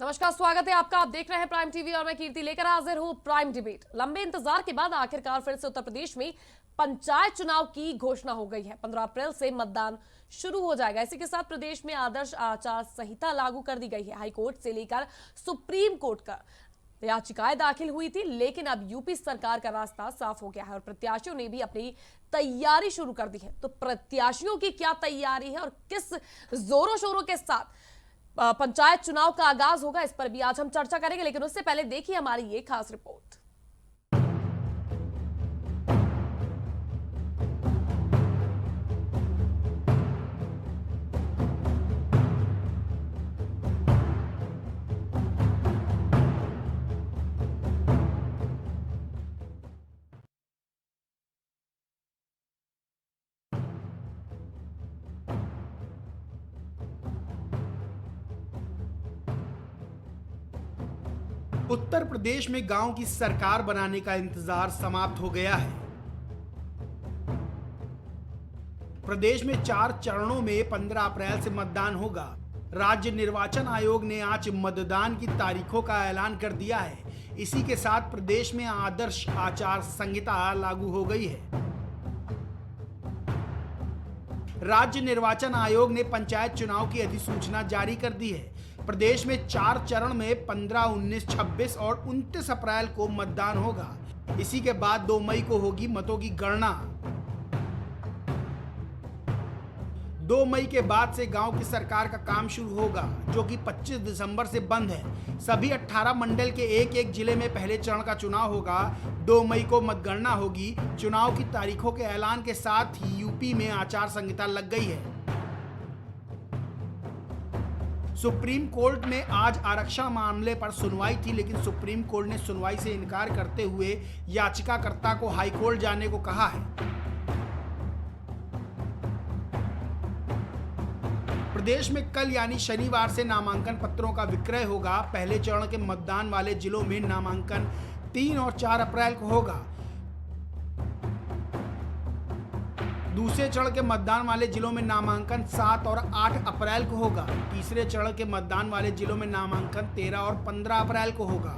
नमस्कार, स्वागत है आपका। आप देख रहे हैं प्राइम टीवी और मैं कीर्ति लेकर हाजिर हूं प्राइम डिबेट। लंबे इंतजार के बाद आखिरकार फिर से उत्तर प्रदेश में पंचायत चुनाव की घोषणा हो गई है। 15 अप्रैल से मतदान शुरू हो जाएगा। इसी के साथ प्रदेश में आदर्श आचार संहिता लागू कर दी गई है। हाईकोर्ट से लेकर सुप्रीम कोर्ट का याचिकाएं दाखिल हुई थी, लेकिन अब यूपी सरकार का रास्ता साफ हो गया है और प्रत्याशियों ने भी अपनी तैयारी शुरू कर दी है। तो प्रत्याशियों की क्या तैयारी है और किस जोरों शोरों के साथ पंचायत चुनाव का आगाज होगा, इस पर भी आज हम चर्चा करेंगे। लेकिन उससे पहले देखिए हमारी ये खास रिपोर्ट। उत्तर प्रदेश में गांव की सरकार बनाने का इंतजार समाप्त हो गया है। प्रदेश में 4 चरणों में 15 अप्रैल से मतदान होगा। राज्य निर्वाचन आयोग ने आज मतदान की तारीखों का ऐलान कर दिया है। इसी के साथ प्रदेश में आदर्श आचार संहिता लागू हो गई है। राज्य निर्वाचन आयोग ने पंचायत चुनाव की अधिसूचना जारी कर दी है। प्रदेश में 4 चरण में 15, 19, 26 और 29 अप्रैल को मतदान होगा। इसी के बाद 2 मई को होगी मतों की गणना। 2 मई के बाद से गांव की सरकार का काम शुरू होगा, जो कि 25 दिसंबर से बंद है। सभी 18 मंडल के एक जिले में पहले चरण का चुनाव होगा। 2 मई को मतगणना होगी। चुनाव की तारीखों के ऐलान के साथ ही यूपी में आचार संहिता लग गई है। सुप्रीम कोर्ट में आज आरक्षण मामले पर सुनवाई थी, लेकिन सुप्रीम कोर्ट ने सुनवाई से इनकार करते हुए याचिकाकर्ता को हाईकोर्ट जाने को कहा है। प्रदेश में कल यानी शनिवार से नामांकन पत्रों का विक्रय होगा। पहले चरण के मतदान वाले जिलों में नामांकन 3 और 4 अप्रैल को होगा। दूसरे चरण के मतदान वाले जिलों में नामांकन 7 और 8 अप्रैल को होगा। तीसरे चरण के मतदान वाले जिलों में नामांकन 13 और 15 अप्रैल को होगा।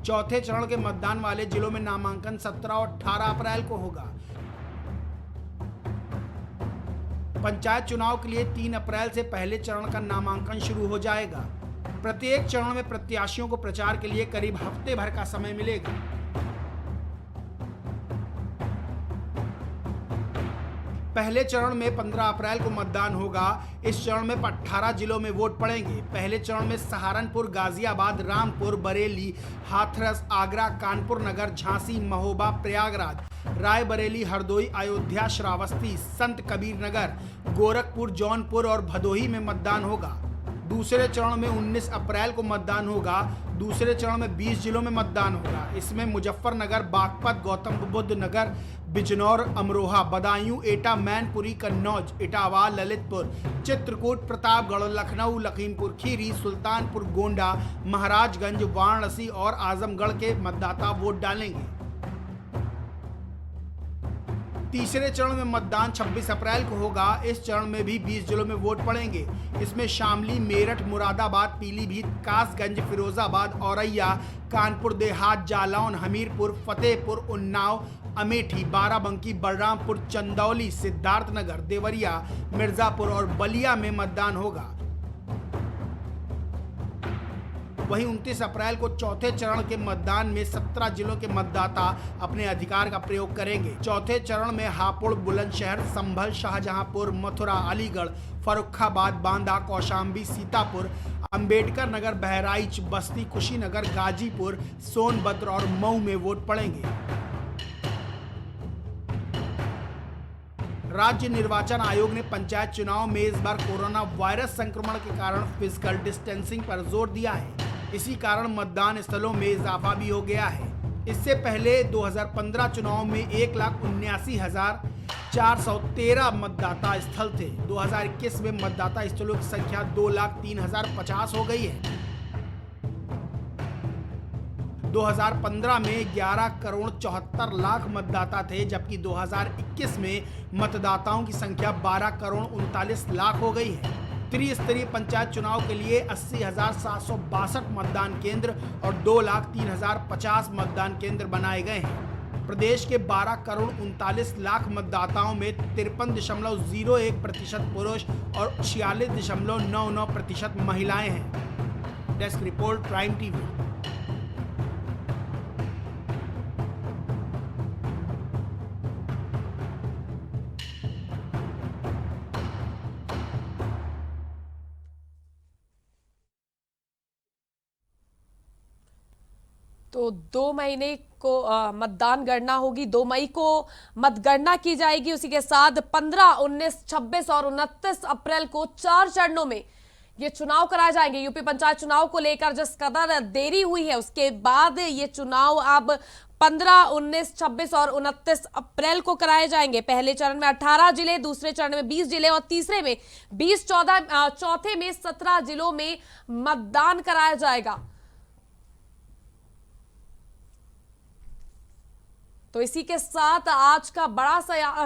चौथे चरण के मतदान वाले जिलों में नामांकन 17 और 18 अप्रैल को होगा। पंचायत चुनाव के लिए 3 अप्रैल से पहले चरण का नामांकन शुरू हो जाएगा। प्रत्येक चरण में प्रत्याशियों को प्रचार के लिए करीब हफ्ते भर का समय मिलेगा। पहले चरण में 15 अप्रैल को मतदान होगा। इस चरण में 18 जिलों में वोट पड़ेंगे। पहले चरण में सहारनपुर, गाजियाबाद, रामपुर, बरेली, हाथरस, आगरा, कानपुर नगर, झांसी, महोबा, प्रयागराज, रायबरेली, हरदोई, अयोध्या, श्रावस्ती, संत कबीर नगर, गोरखपुर, जौनपुर और भदोही में मतदान होगा। दूसरे चरण में 19 अप्रैल को मतदान होगा। दूसरे चरण में 20 जिलों में मतदान होगा। इसमें मुजफ्फरनगर, बागपत, गौतम बुद्ध नगर, बिजनौर, अमरोहा, बदायूं, एटा, मैनपुरी, कन्नौज, इटावा, ललितपुर, चित्रकूट, प्रतापगढ़, लखनऊ, लखीमपुर खीरी, सुल्तानपुर, गोंडा, महाराजगंज, वाराणसी और आजमगढ़ के मतदाता वोट डालेंगे। तीसरे चरण में मतदान 26 अप्रैल को होगा। इस चरण में भी 20 जिलों में वोट पड़ेंगे। इसमें शामली, मेरठ, मुरादाबाद, पीलीभीत, कासगंज, फिरोजाबाद, औरैया, कानपुर देहात, जालौन, हमीरपुर, फतेहपुर, उन्नाव, अमेठी, बाराबंकी, बलरामपुर, चंदौली, सिद्धार्थनगर, देवरिया, मिर्जापुर और बलिया में मतदान होगा। वहीं 29 अप्रैल को चौथे चरण के मतदान में 17 जिलों के मतदाता अपने अधिकार का प्रयोग करेंगे। चौथे चरण में हापुड़, बुलंदशहर, संभल, शाहजहांपुर, मथुरा, अलीगढ़, फर्रुखाबाद, बांदा, कौशाम्बी, सीतापुर, अंबेडकर नगर, बहराइच, बस्ती, कुशीनगर, गाजीपुर, सोनभद्र और मऊ में वोट पड़ेंगे। राज्य निर्वाचन आयोग ने पंचायत चुनाव में इस बार कोरोना वायरस संक्रमण के कारण फिजिकल डिस्टेंसिंग पर जोर दिया है। इसी कारण मतदान स्थलों में इजाफा भी हो गया है। इससे पहले 2015 चुनाव में 1,79,413 मतदाता स्थल थे। 2021 में मतदाता स्थलों की संख्या 2,03,050 हो गई है। 2015 में 11,74,00,000 मतदाता थे, जबकि 2021 में मतदाताओं की संख्या 12,39,00,000 हो गई है। त्रिस्तरीय पंचायत चुनाव के लिए 80,762 मतदान केंद्र और 2,03,050 मतदान केंद्र बनाए गए हैं। प्रदेश के 12 करोड़ 39 लाख मतदाताओं में 53.01% पुरुष और 46.99% महिलाएं हैं। Desk report, prime TV. तो 2 महीने को मतदान गणना होगी, 2 मई को मतगणना की जाएगी। उसी के साथ 15, 19, 26 और 29 अप्रैल को 4 चरणों में ये चुनाव कराए जाएंगे। यूपी पंचायत चुनाव को लेकर जिस कदर देरी हुई है, उसके बाद ये चुनाव अब 15, 19, 26 और 29 अप्रैल को कराए जाएंगे। पहले चरण में 18 जिले, दूसरे चरण में 20 जिले और तीसरे में 20, चौथे में 17 जिलों में मतदान कराया जाएगा। तो इसी के साथ आज का बड़ा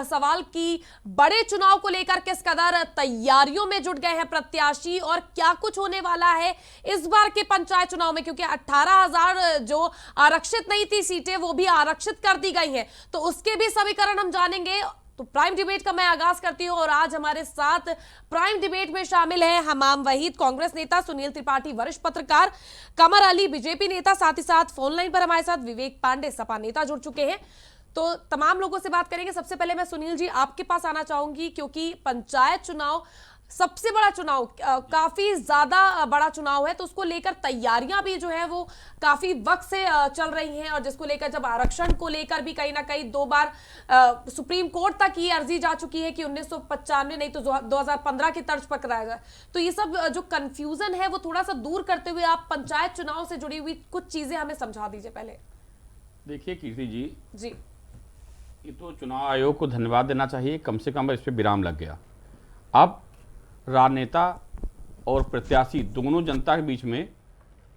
सवाल कि बड़े चुनाव को लेकर किस कदर तैयारियों में जुट गए हैं प्रत्याशी और क्या कुछ होने वाला है इस बार के पंचायत चुनाव में, क्योंकि 18,000 जो आरक्षित नहीं थी सीटें वो भी आरक्षित कर दी गई हैं। तो उसके भी समीकरण हम जानेंगे। तो प्राइम डिबेट का मैं आगाज करती हूं और आज हमारे साथ प्राइम डिबेट में शामिल हैं हमाम वहीद कांग्रेस नेता, सुनील त्रिपाठी वरिष्ठ पत्रकार, कमर अली बीजेपी नेता, साथ ही साथ फोन लाइन पर हमारे साथ विवेक पांडे सपा नेता जुड़ चुके हैं। तो तमाम लोगों से बात करेंगे। सबसे पहले मैं सुनील जी आपके पास आना चाहूंगी, क्योंकि पंचायत चुनाव सबसे बड़ा चुनाव, काफी ज्यादा बड़ा चुनाव है, तो उसको लेकर तैयारियां भी जो है वो काफी वक्त से चल रही हैं। और जिसको लेकर जब आरक्षण को लेकर भी कहीं ना कहीं 2 बार सुप्रीम कोर्ट तक ये अर्जी जा चुकी है कि 1995 नहीं तो 2015 की तर्ज पर कराया जाए। तो ये सब जो कंफ्यूजन है वो थोड़ा सा दूर करते हुए आप पंचायत चुनाव से जुड़ी हुई कुछ चीजें हमें समझा दीजिए पहले। देखिए कीर्ति जी, ये तो चुनाव आयोग को धन्यवाद देना चाहिए, कम से कम इस पर विराम लग गया। अब राजनेता और प्रत्याशी दोनों जनता के बीच में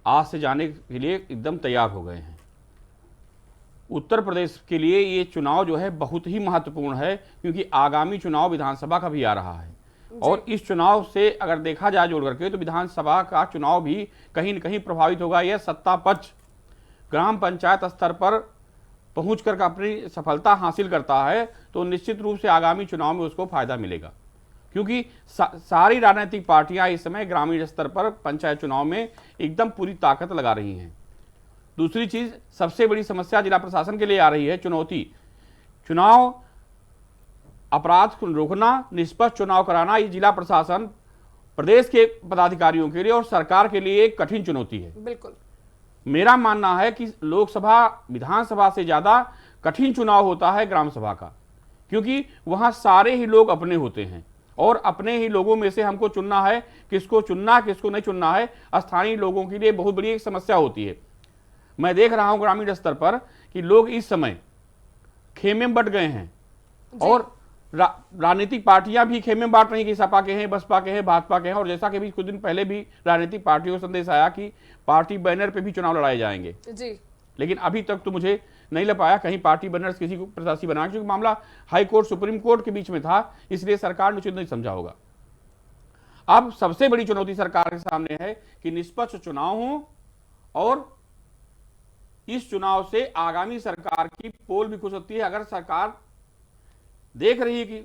आज से जाने के लिए एकदम तैयार हो गए हैं। उत्तर प्रदेश के लिए ये चुनाव जो है बहुत ही महत्वपूर्ण है, क्योंकि आगामी चुनाव विधानसभा का भी आ रहा है। और इस चुनाव से अगर देखा जाए जोड़ करके तो विधानसभा का चुनाव भी कहीं न कहीं प्रभावित होगा। यह सत्ता पक्ष ग्राम पंचायत स्तर पर पहुंचकर अपनी सफलता हासिल करता है तो निश्चित रूप से आगामी चुनाव में उसको फायदा मिलेगा, क्योंकि सारी राजनीतिक पार्टियां इस समय ग्रामीण स्तर पर पंचायत चुनाव में एकदम पूरी ताकत लगा रही हैं। दूसरी चीज, सबसे बड़ी समस्या जिला प्रशासन के लिए आ रही है, चुनौती, चुनाव अपराध को रोकना, निष्पक्ष चुनाव कराना। ये जिला प्रशासन, प्रदेश के पदाधिकारियों के लिए और सरकार के लिए एक कठिन चुनौती है। बिल्कुल, मेरा मानना है कि लोकसभा विधानसभा से ज्यादा कठिन चुनाव होता है ग्राम सभा का, क्योंकि वहां सारे ही लोग अपने होते हैं और अपने ही लोगों में से हमको चुनना है, किसको चुनना किसको नहीं चुनना है। स्थानीय लोगों के लिए बहुत बड़ी एक समस्या होती है। मैं देख रहा हूं ग्रामीण स्तर पर कि लोग इस समय खेमे में बट गए हैं और राजनीतिक पार्टियां भी खेमे में बांट रही कि सपा के हैं, बसपा के हैं, भाजपा के हैं। और जैसा कि भी कुछ दिन पहले भी राजनीतिक पार्टियों को संदेश आया कि पार्टी बैनर पे भी चुनाव लड़ाए जाएंगे जी, लेकिन अभी तक तो मुझे नहीं लग पाया कहीं पार्टी बैनर किसी को प्रत्याशी बना, क्योंकि मामला हाई कोर्ट सुप्रीम कोर्ट के बीच में था, इसलिए सरकार ने उचित नहीं समझा होगा। अब सबसे बड़ी चुनौती सरकार के सामने है कि निष्पक्ष चुनाव हो और इस चुनाव से आगामी सरकार की पोल भी खुश होती है। अगर सरकार देख रही है कि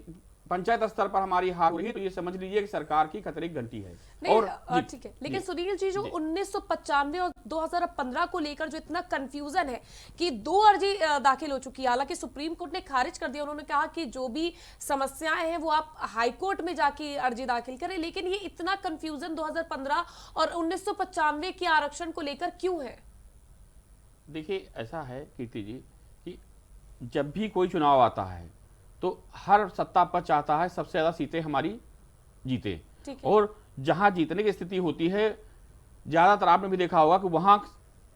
पंचायत स्तर पर हमारी हार हो रही है तो ये समझ लीजिए कि सरकार की खतरे की घंटी है। और ठीक है, लेकिन सुनील जी, जो 1995 और 2015 को लेकर जो इतना कंफ्यूजन है कि 2 अर्जी दाखिल हो चुकी है, हालांकि सुप्रीम कोर्ट ने खारिज कर दिया। उन्होंने कहा कि जो भी समस्याएं हैं वो आप हाई कोर्ट में जाके अर्जी दाखिल करें, लेकिन ये इतना कंफ्यूजन 2015 और 1995 के आरक्षण को लेकर क्यों है? देखिए, ऐसा है कीर्ति जी कि जब भी कोई चुनाव आता है तो हर सत्ता पक्ष चाहता है सबसे ज्यादा सीटें हमारी जीते, और जहां जीतने की स्थिति होती है ज्यादातर आपने भी देखा होगा कि वहां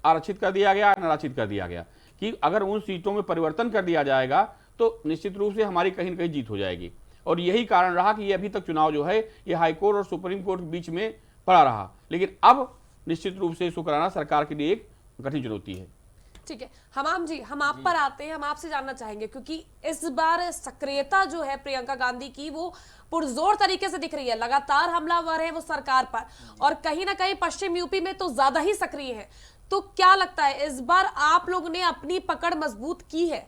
आरक्षित कर दिया गया, निराक्षित कर दिया गया, कि अगर उन सीटों में परिवर्तन कर दिया जाएगा तो निश्चित रूप से हमारी कहीं न कहीं जीत हो जाएगी। और यही कारण रहा कि ये अभी तक चुनाव जो है ये हाईकोर्ट और सुप्रीम कोर्ट के बीच में पड़ा रहा, लेकिन अब निश्चित रूप से इसको कराना सरकार के लिए एक कठिन चुनौती है। ठीक है हमाम जी, हम आप पर आते हैं, हम आपसे जानना चाहेंगे क्योंकि इस बार सक्रियता जो है प्रियंका गांधी की वो पुरजोर तरीके से दिख रही है, लगातार हमलावर है वो सरकार पर, और कहीं ना कहीं पश्चिम यूपी में तो ज्यादा ही सक्रिय है। तो क्या लगता है इस बार आप लोगों ने अपनी पकड़ मजबूत की है?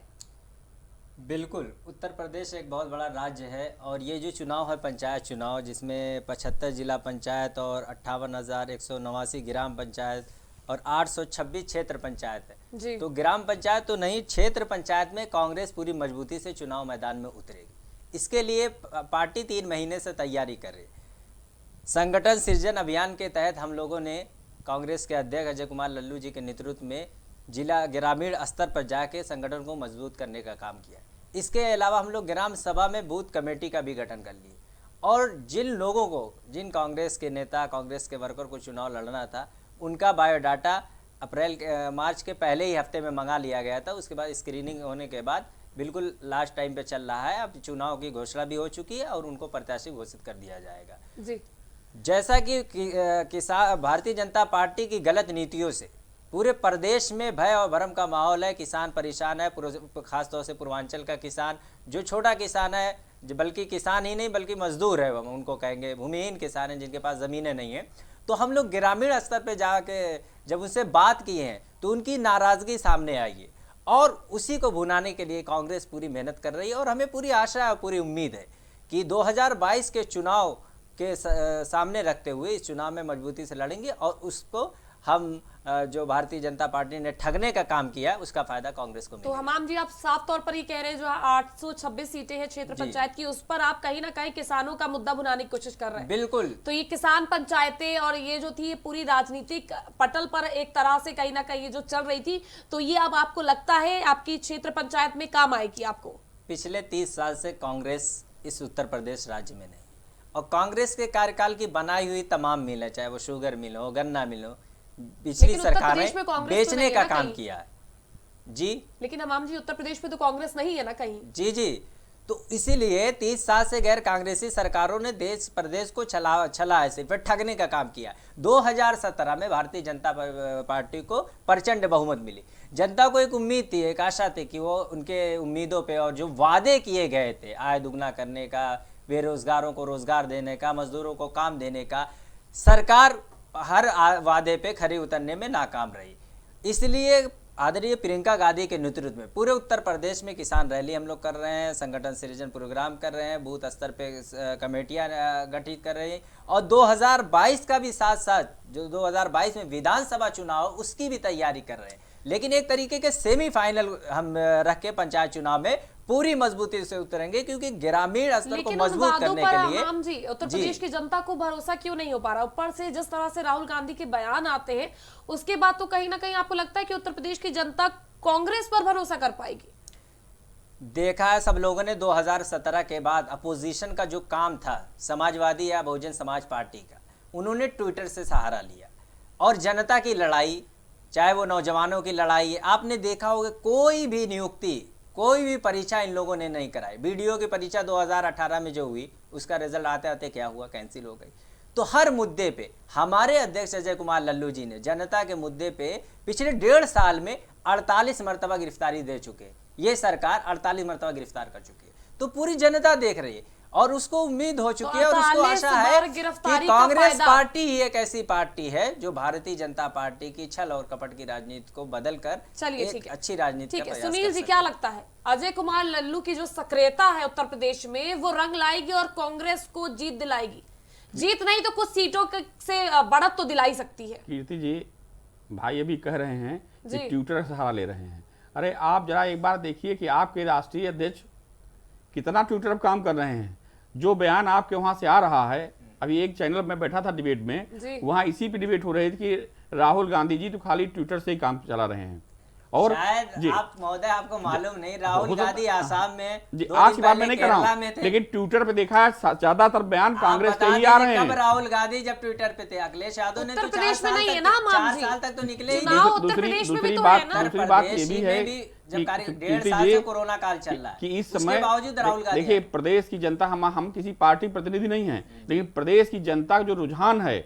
बिल्कुल, उत्तर प्रदेश एक बहुत बड़ा राज्य है और ये जो चुनाव है पंचायत चुनाव, जिसमें 75 जिला पंचायत और 58,189 ग्राम पंचायत और 826 क्षेत्र पंचायत है जी। तो ग्राम पंचायत तो नहीं, क्षेत्र पंचायत में कांग्रेस पूरी मजबूती से चुनाव मैदान में उतरेगी। इसके लिए पार्टी 3 महीने से तैयारी कर रही है। संगठन सृजन अभियान के तहत हम लोगों ने कांग्रेस के अध्यक्ष अजय कुमार लल्लू जी के नेतृत्व में जिला ग्रामीण स्तर पर जाके संगठन को मजबूत करने का काम किया। इसके अलावा हम लोग ग्राम सभा में बूथ कमेटी का भी गठन कर लिए और जिन लोगों को, जिन कांग्रेस के नेता, कांग्रेस के वर्कर को चुनाव लड़ना था, उनका बायोडाटा मार्च के पहले ही हफ्ते में मंगा लिया गया था। उसके बाद स्क्रीनिंग होने के बाद बिल्कुल लास्ट टाइम पे चल रहा है। अब चुनाव की घोषणा भी हो चुकी है और उनको प्रत्याशी घोषित कर दिया जाएगा जी। जैसा कि भारतीय जनता पार्टी की गलत नीतियों से पूरे प्रदेश में भय और भ्रम का माहौल है। किसान परेशान है, खासतौर से पूर्वांचल का किसान, जो छोटा किसान है, बल्कि किसान ही नहीं बल्कि मजदूर है, उनको कहेंगे भूमिहीन किसान हैं जिनके पास ज़मीनें नहीं है। तो हम लोग ग्रामीण स्तर पे जाके जब उनसे बात किए हैं तो उनकी नाराज़गी सामने आई है और उसी को भुनाने के लिए कांग्रेस पूरी मेहनत कर रही है। और हमें पूरी आशा और पूरी उम्मीद है कि 2022 के चुनाव के सामने रखते हुए इस चुनाव में मजबूती से लड़ेंगे और उसको हम जो भारतीय जनता पार्टी ने ठगने का काम किया उसका फायदा कांग्रेस को मिलेगा। तो हमाम जी, आप साफ तौर पर ये कह रहे हैं जो 826 सीटें हैं क्षेत्र पंचायत की, उस पर आप कहीं ना कहीं किसानों का मुद्दा भुनाने की कोशिश कर रहे हैं। बिल्कुल। तो ये किसान पंचायतें और ये जो थी पूरी राजनीतिक पटल पर एक तरह से कहीं ना कहीं जो चल रही थी, तो ये अब आपको लगता है आपकी क्षेत्र पंचायत में काम आएगी आपको? पिछले 30 साल से कांग्रेस इस उत्तर प्रदेश राज्य में नहीं, और कांग्रेस के कार्यकाल की बनाई हुई तमाम मिलें, चाहे वो शुगर मिल हो, गन्ना मिल हो, पिछली सरकार ने बेचने का काम किया है जी। लेकिन हमाम जी, उत्तर प्रदेश में तो कांग्रेस नहीं है ना कहीं। जी जी, तो इसीलिए 30 साल से गैर कांग्रेसी सरकारों ने देश प्रदेश को छला ऐसे फिर ठगने का काम किया। 2017 में भारतीय जनता पार्टी को प्रचंड बहुमत मिली। जनता को एक उम्मीद थी, एक आशा थी कि वो उनके उम्मीदों पे और जो वादे किए गए थे, आय दुगना करने का, बेरोजगारों को रोजगार देने का, मजदूरों को काम देने का, सरकार हर वादे पे खरी उतरने में नाकाम रही। इसलिए आदरणीय प्रियंका गांधी के नेतृत्व में पूरे उत्तर प्रदेश में किसान रैली हम लोग कर रहे हैं, संगठन सृजन प्रोग्राम कर रहे हैं, बूथ स्तर पे कमेटियां गठित कर रहे हैं और 2022 का भी साथ साथ जो 2022 में विधानसभा चुनाव उसकी भी तैयारी कर रहे हैं। लेकिन एक तरीके के सेमीफाइनल हम रख के पंचायत चुनाव में पूरी मजबूती से उतरेंगे, क्योंकि ग्रामीण स्तर को मजबूत करने के लिए हम जी उत्तर प्रदेश की जनता को भरोसा क्यों नहीं हो पा रहा? ऊपर से जिस तरह से राहुल गांधी के बयान आते हैं उसके बाद तो कहीं ना कहीं आपको लगता है कि उत्तर प्रदेश की जनता कांग्रेस पर भरोसा कर पाएगी? देखा है सब लोगों ने 2017 के बाद अपोजिशन का जो काम था, समाजवादी या बहुजन समाज पार्टी का, उन्होंने ट्विटर से सहारा लिया और जनता की लड़ाई, चाहे वो नौजवानों की लड़ाई, आपने देखा होगा कोई भी नियुक्ति, कोई भी परीक्षा इन लोगों ने नहीं कराई। बीडीओ की परीक्षा 2018 में जो हुई उसका रिजल्ट आते आते क्या हुआ, कैंसिल हो गई। तो हर मुद्दे पे हमारे अध्यक्ष अजय कुमार लल्लू जी ने जनता के मुद्दे पे पिछले 1.5 साल में 48 मरतबा गिरफ्तारी दे चुके। ये सरकार 48 मरतबा गिरफ्तार कर चुकी है। तो पूरी जनता देख रही है और उसको उम्मीद हो चुकी है और उसको आशा है कि कांग्रेस पार्टी ही एक ऐसी पार्टी है जो भारतीय जनता पार्टी की छल और कपट की राजनीति को बदलकर एक अच्छी राजनीति का प्रयास कर सकती है। सुनील जी, क्या लगता है अजय कुमार लल्लू की जो सक्रियता है उत्तर प्रदेश में वो रंग लाएगी और कांग्रेस को जीत दिलाएगी? जीत नहीं तो कुछ सीटों से बढ़त तो दिलाई सकती है। कीर्ति जी, भाई ये भी कह रहे हैं कि ट्विटर का सहारा ले रहे हैं। अरे आप जरा एक बार देखिए कि आपके राष्ट्रीय अध्यक्ष कितना ट्विटर पर काम कर रहे हैं। जो बयान आपके वहां से आ रहा है, अभी एक चैनल में बैठा था डिबेट में, वहां इसी पे डिबेट हो रही थी कि राहुल गांधी जी तो खाली ट्विटर से ही काम चला रहे हैं। और शायद आप महोदय आपको मालूम नहीं, राहुल गांधी आसाम में आज की बात में नहीं कर रहा हूं, लेकिन ट्विटर पे देखा है ज्यादातर बयान कांग्रेस के ही आ रहे हैं। राहुल गांधी जब ट्विटर पे थे, अखिलेश यादव ने तो 4 साल तक तो निकले ही नहीं। दूसरी बात ये भी है जब 1.5 साल से कोरोना काल चल रहा है कि इस समय बावजूद राहुल गांधी, देखिए प्रदेश की जनता, हम किसी पार्टी प्रतिनिधि नहीं है, लेकिन प्रदेश की जनता का जो रुझान है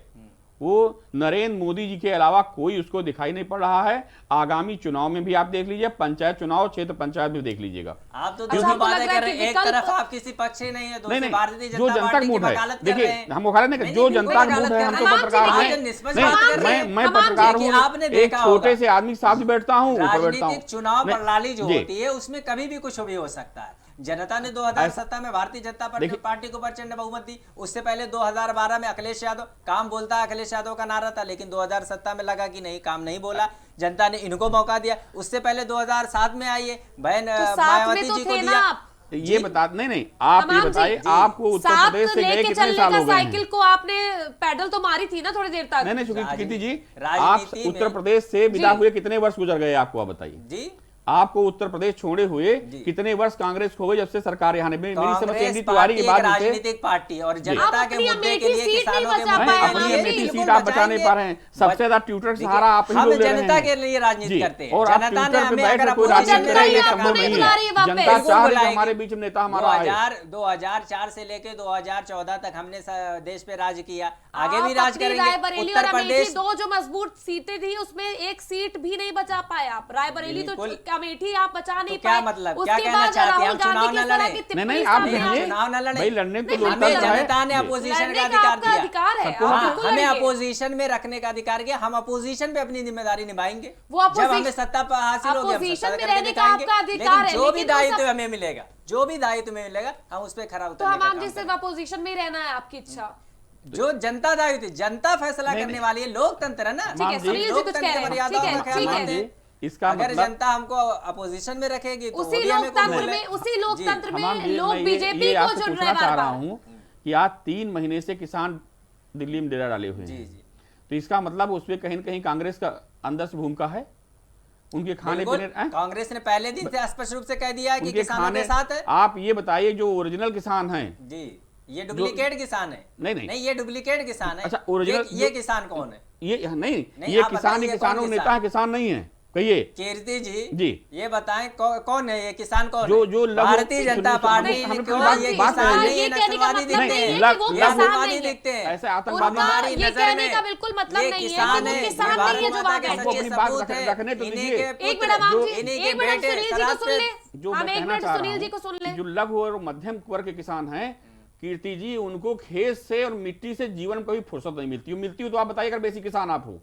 वो नरेंद्र मोदी जी के अलावा कोई उसको दिखाई नहीं पड़ रहा है। आगामी चुनाव में भी आप देख लीजिए, पंचायत चुनाव, क्षेत्र पंचायत में देख लीजिएगा। आप तो अच्छा, दोनों आपको लग बातें रहा है कर रहे कि हैं, एक विकल्प- तरफ आप किसी पक्ष ही नहीं है, नहीं दूसरी भारतीय जो जनता जनता का पार्टी की मूड है, वकालत कर रहे देखिए हैं। हम वकालत नहीं, नहीं, जो बिल्कुल जनता का वकालत मूड है, कर हम रहे तो हैं। पत्रकार तमाम हैं। चीजें निष्पक्ष नहीं, बात कर रहे हैं। मैं तमाम पत्रकार चीजें हूँ, आपने एक देखा छोटे होगा। से आदमी के साथ बैठता हूँ, ऊपर बैठता हूँ। राजनीतिक चुनाव नहीं, प्रणाली जो जी। होती है उसमें कभी भी कुछ भी हो सकता है। जनता ने 2017 में भारतीय जनता पार्टी को प्रचंड बहुमत दी। उससे पहले 2012 में अखिलेश यादव, काम बोलता है अखिलेश यादव का नारा था, लेकिन 2017 में लगा कि नहीं, काम नहीं बोला, जनता ने इनको मौका दिया। उससे पहले 2007 में आइए, बहन तो साथ में मायावती तो जी को थे ना दिया। आप। ये बता नहीं आप ये तमाम जी, बताइए, जी। आपको उत्तर साथ प्रदेश से गए लेके कितने चलने साल का हो गए साइकिल हैं? को आपने पैडल तो मारी थी ना थोड़ी देर तक। नहीं कीर्ति जी, आप राजनीति उत्तर में- प्रदेश से विदा जी। हुए कितने वर्ष गुजर गए, आपको आप बताइए। जी, आपको उत्तर प्रदेश छोड़े हुए जी। कितने वर्ष कांग्रेस खो गए जब से सरकार यहाँ ने मेरी समस्या कांग्रेस एनडी तिवारी पार्टी की एक बात होते राजनीतिक पार्टी और आप जनता के अपनी मुद्दे के अमेठी लिए, सीट किसानों नहीं के बचा मुद्दे पाए, के अपनी लिए अमेठी बिल्कुल सीट आप बचा नहीं बचाएंगे। पा रहे हैं, सबसे ज्यादा ट्यूटर देखिए, सहारा आप ही हम लोग ले रहे जनता हैं। के लिए राजनीति जी, करते हैं। और आप जनता ने ट्विटर पे हमें बैठ अगर कर कोई अपोजिशन राजनीति में करे, ये रहने का संभव काम नहीं बुला रही है है। वहाँ पे। जनता बिल्कुल चाह रही है कि बुलाएंगे। हमारे बीच में नेता हमारा आए। 2004 से लेके 2014 तक हमने देश पे राज किया, आगे भी आप राज अपनी करेंगे। रायबरेली और उत्तर अमेठी प्रदेश दो जो मजबूत सीटें थी उसमें एक सीट भी नहीं बचा पाए आप। रायबरेली तो बिल्कुल। अमेठी आप बचा नहीं तो क्या पाए। मतलब? क्या उसके कहना बाद चाहते हैं? राहुल हम चुनाव गांधी न की इस तरह लड़ें? की नहीं टिप्पणी आप सामने आई। कहिए, चुनाव न लड़ें। भाई लड़ने को नहीं, तो हमें बिल्कुल जनता ने जी। अपोजिशन लड़ने का का अधिकार आपका दिया। अधिकार है, सबको आप हाँ, बिल्कुल हमें लड़िए। अपोजिशन में रखने का अधिकार दिया, हम अपोजिशन पे अपनी जिम्मेदारी निभाएंगे। वो जब हमें सत्ता पर हासिल होगी, हम अपोजिशन सत्ता में करके रहने का दिखाएंगे। आपका अधिकार लेकिन है, जो भी लेकिन वो दायित्व सब- हमें मिलेगा, जो भी दायित्व में मिलेगा, हम उस पर खरा तो उतरने का हमाम काम जी सिर्फ करेंगे। अपोजिशन में ही रहना है आपकी इच्छा। जो जनता दायित्व, जनता फैसला नहीं, करने नहीं। वाली है, लोकतंत्र है ना। ठीक है, जी, सुनील जी कुछ लोकतंत्र कह रहे की हैं। मर्यादाओं ठीक है, का ख्याल ठीक है। रखते हैं। इसका अगर मतलब जनता हमको अपोजिशन में रखेगी तो उसी वो भी हमें लोकतंत्र कबूल है। में उसी लोकतंत्र हमाम में जी, लोग मैं बीजेपी ये को आपसे चुन रहे पूछना हैं चाह रहा बार-बार। हूँ कि आज 3 महीने से किसान दिल्ली में डेरा डाले हुए जी हैं, जी, तो इसका मतलब उसमें कहीं न कहीं कांग्रेस का अंदर से भूमिका है। उनके खाने बिल्कुल। पीने कांग्रेस ने पहले दिन से स्पष्ट रूप से कह दिया है कि उनके किसानों खाने, के साथ है। आप ये बताइए जो ओरिजिनल किसान हैं, जी, ये डुप्लीकेट किसान है। नहीं। ये डुप्लीकेट किसान है। अच्छा, ओरिजिनल ये किसान कौन है? ये नहीं, नहीं, ये आप किसान ही बताइए किसानों कौन नेता किसान? है, किसान नहीं है, कहिए। कीर्ति जी। ये बताएं कौन है ये किसान? कौन जो है? जो लघु- भारतीय जनता सुनिए, पार्टी हमने- ने हमने क्यों बात- ये बात किसान करिए। नहीं, ये कहने का नक्सलवादी मतलब दिखते नहीं है हैं, कि वो ये किसान आतंकवादी नहीं है। दिखते हैं। ऐसे आतंकवादी उनका हमारी ये नजर कहने में का बिल्कुल मतलब ये नहीं है किसान कि वो है, किसान ये नहीं है जो भारत वहाँ माता के बैठे हमको सच्चे अपनी बात सपूत हैं। रखने तो इन्हीं दीजिए। के एक पुत्र, मिनट अमाम जी, इन्हीं के एक मिनट बेटे सुनील जी को सरहद सुन पे- ले। जो हम मैं एक कहना मिनट चाह रहा सुनील जी हूं को सुन ले। कि जो लघु और मध्यम वर्ग के किसान हैं, कीर्ति जी, उनको खेत से और मिट्टी से जीवन कभी फुर्सत नहीं मिलती। मिलती हो तो आप बताइए, अगर बेसिक किसान आप हो।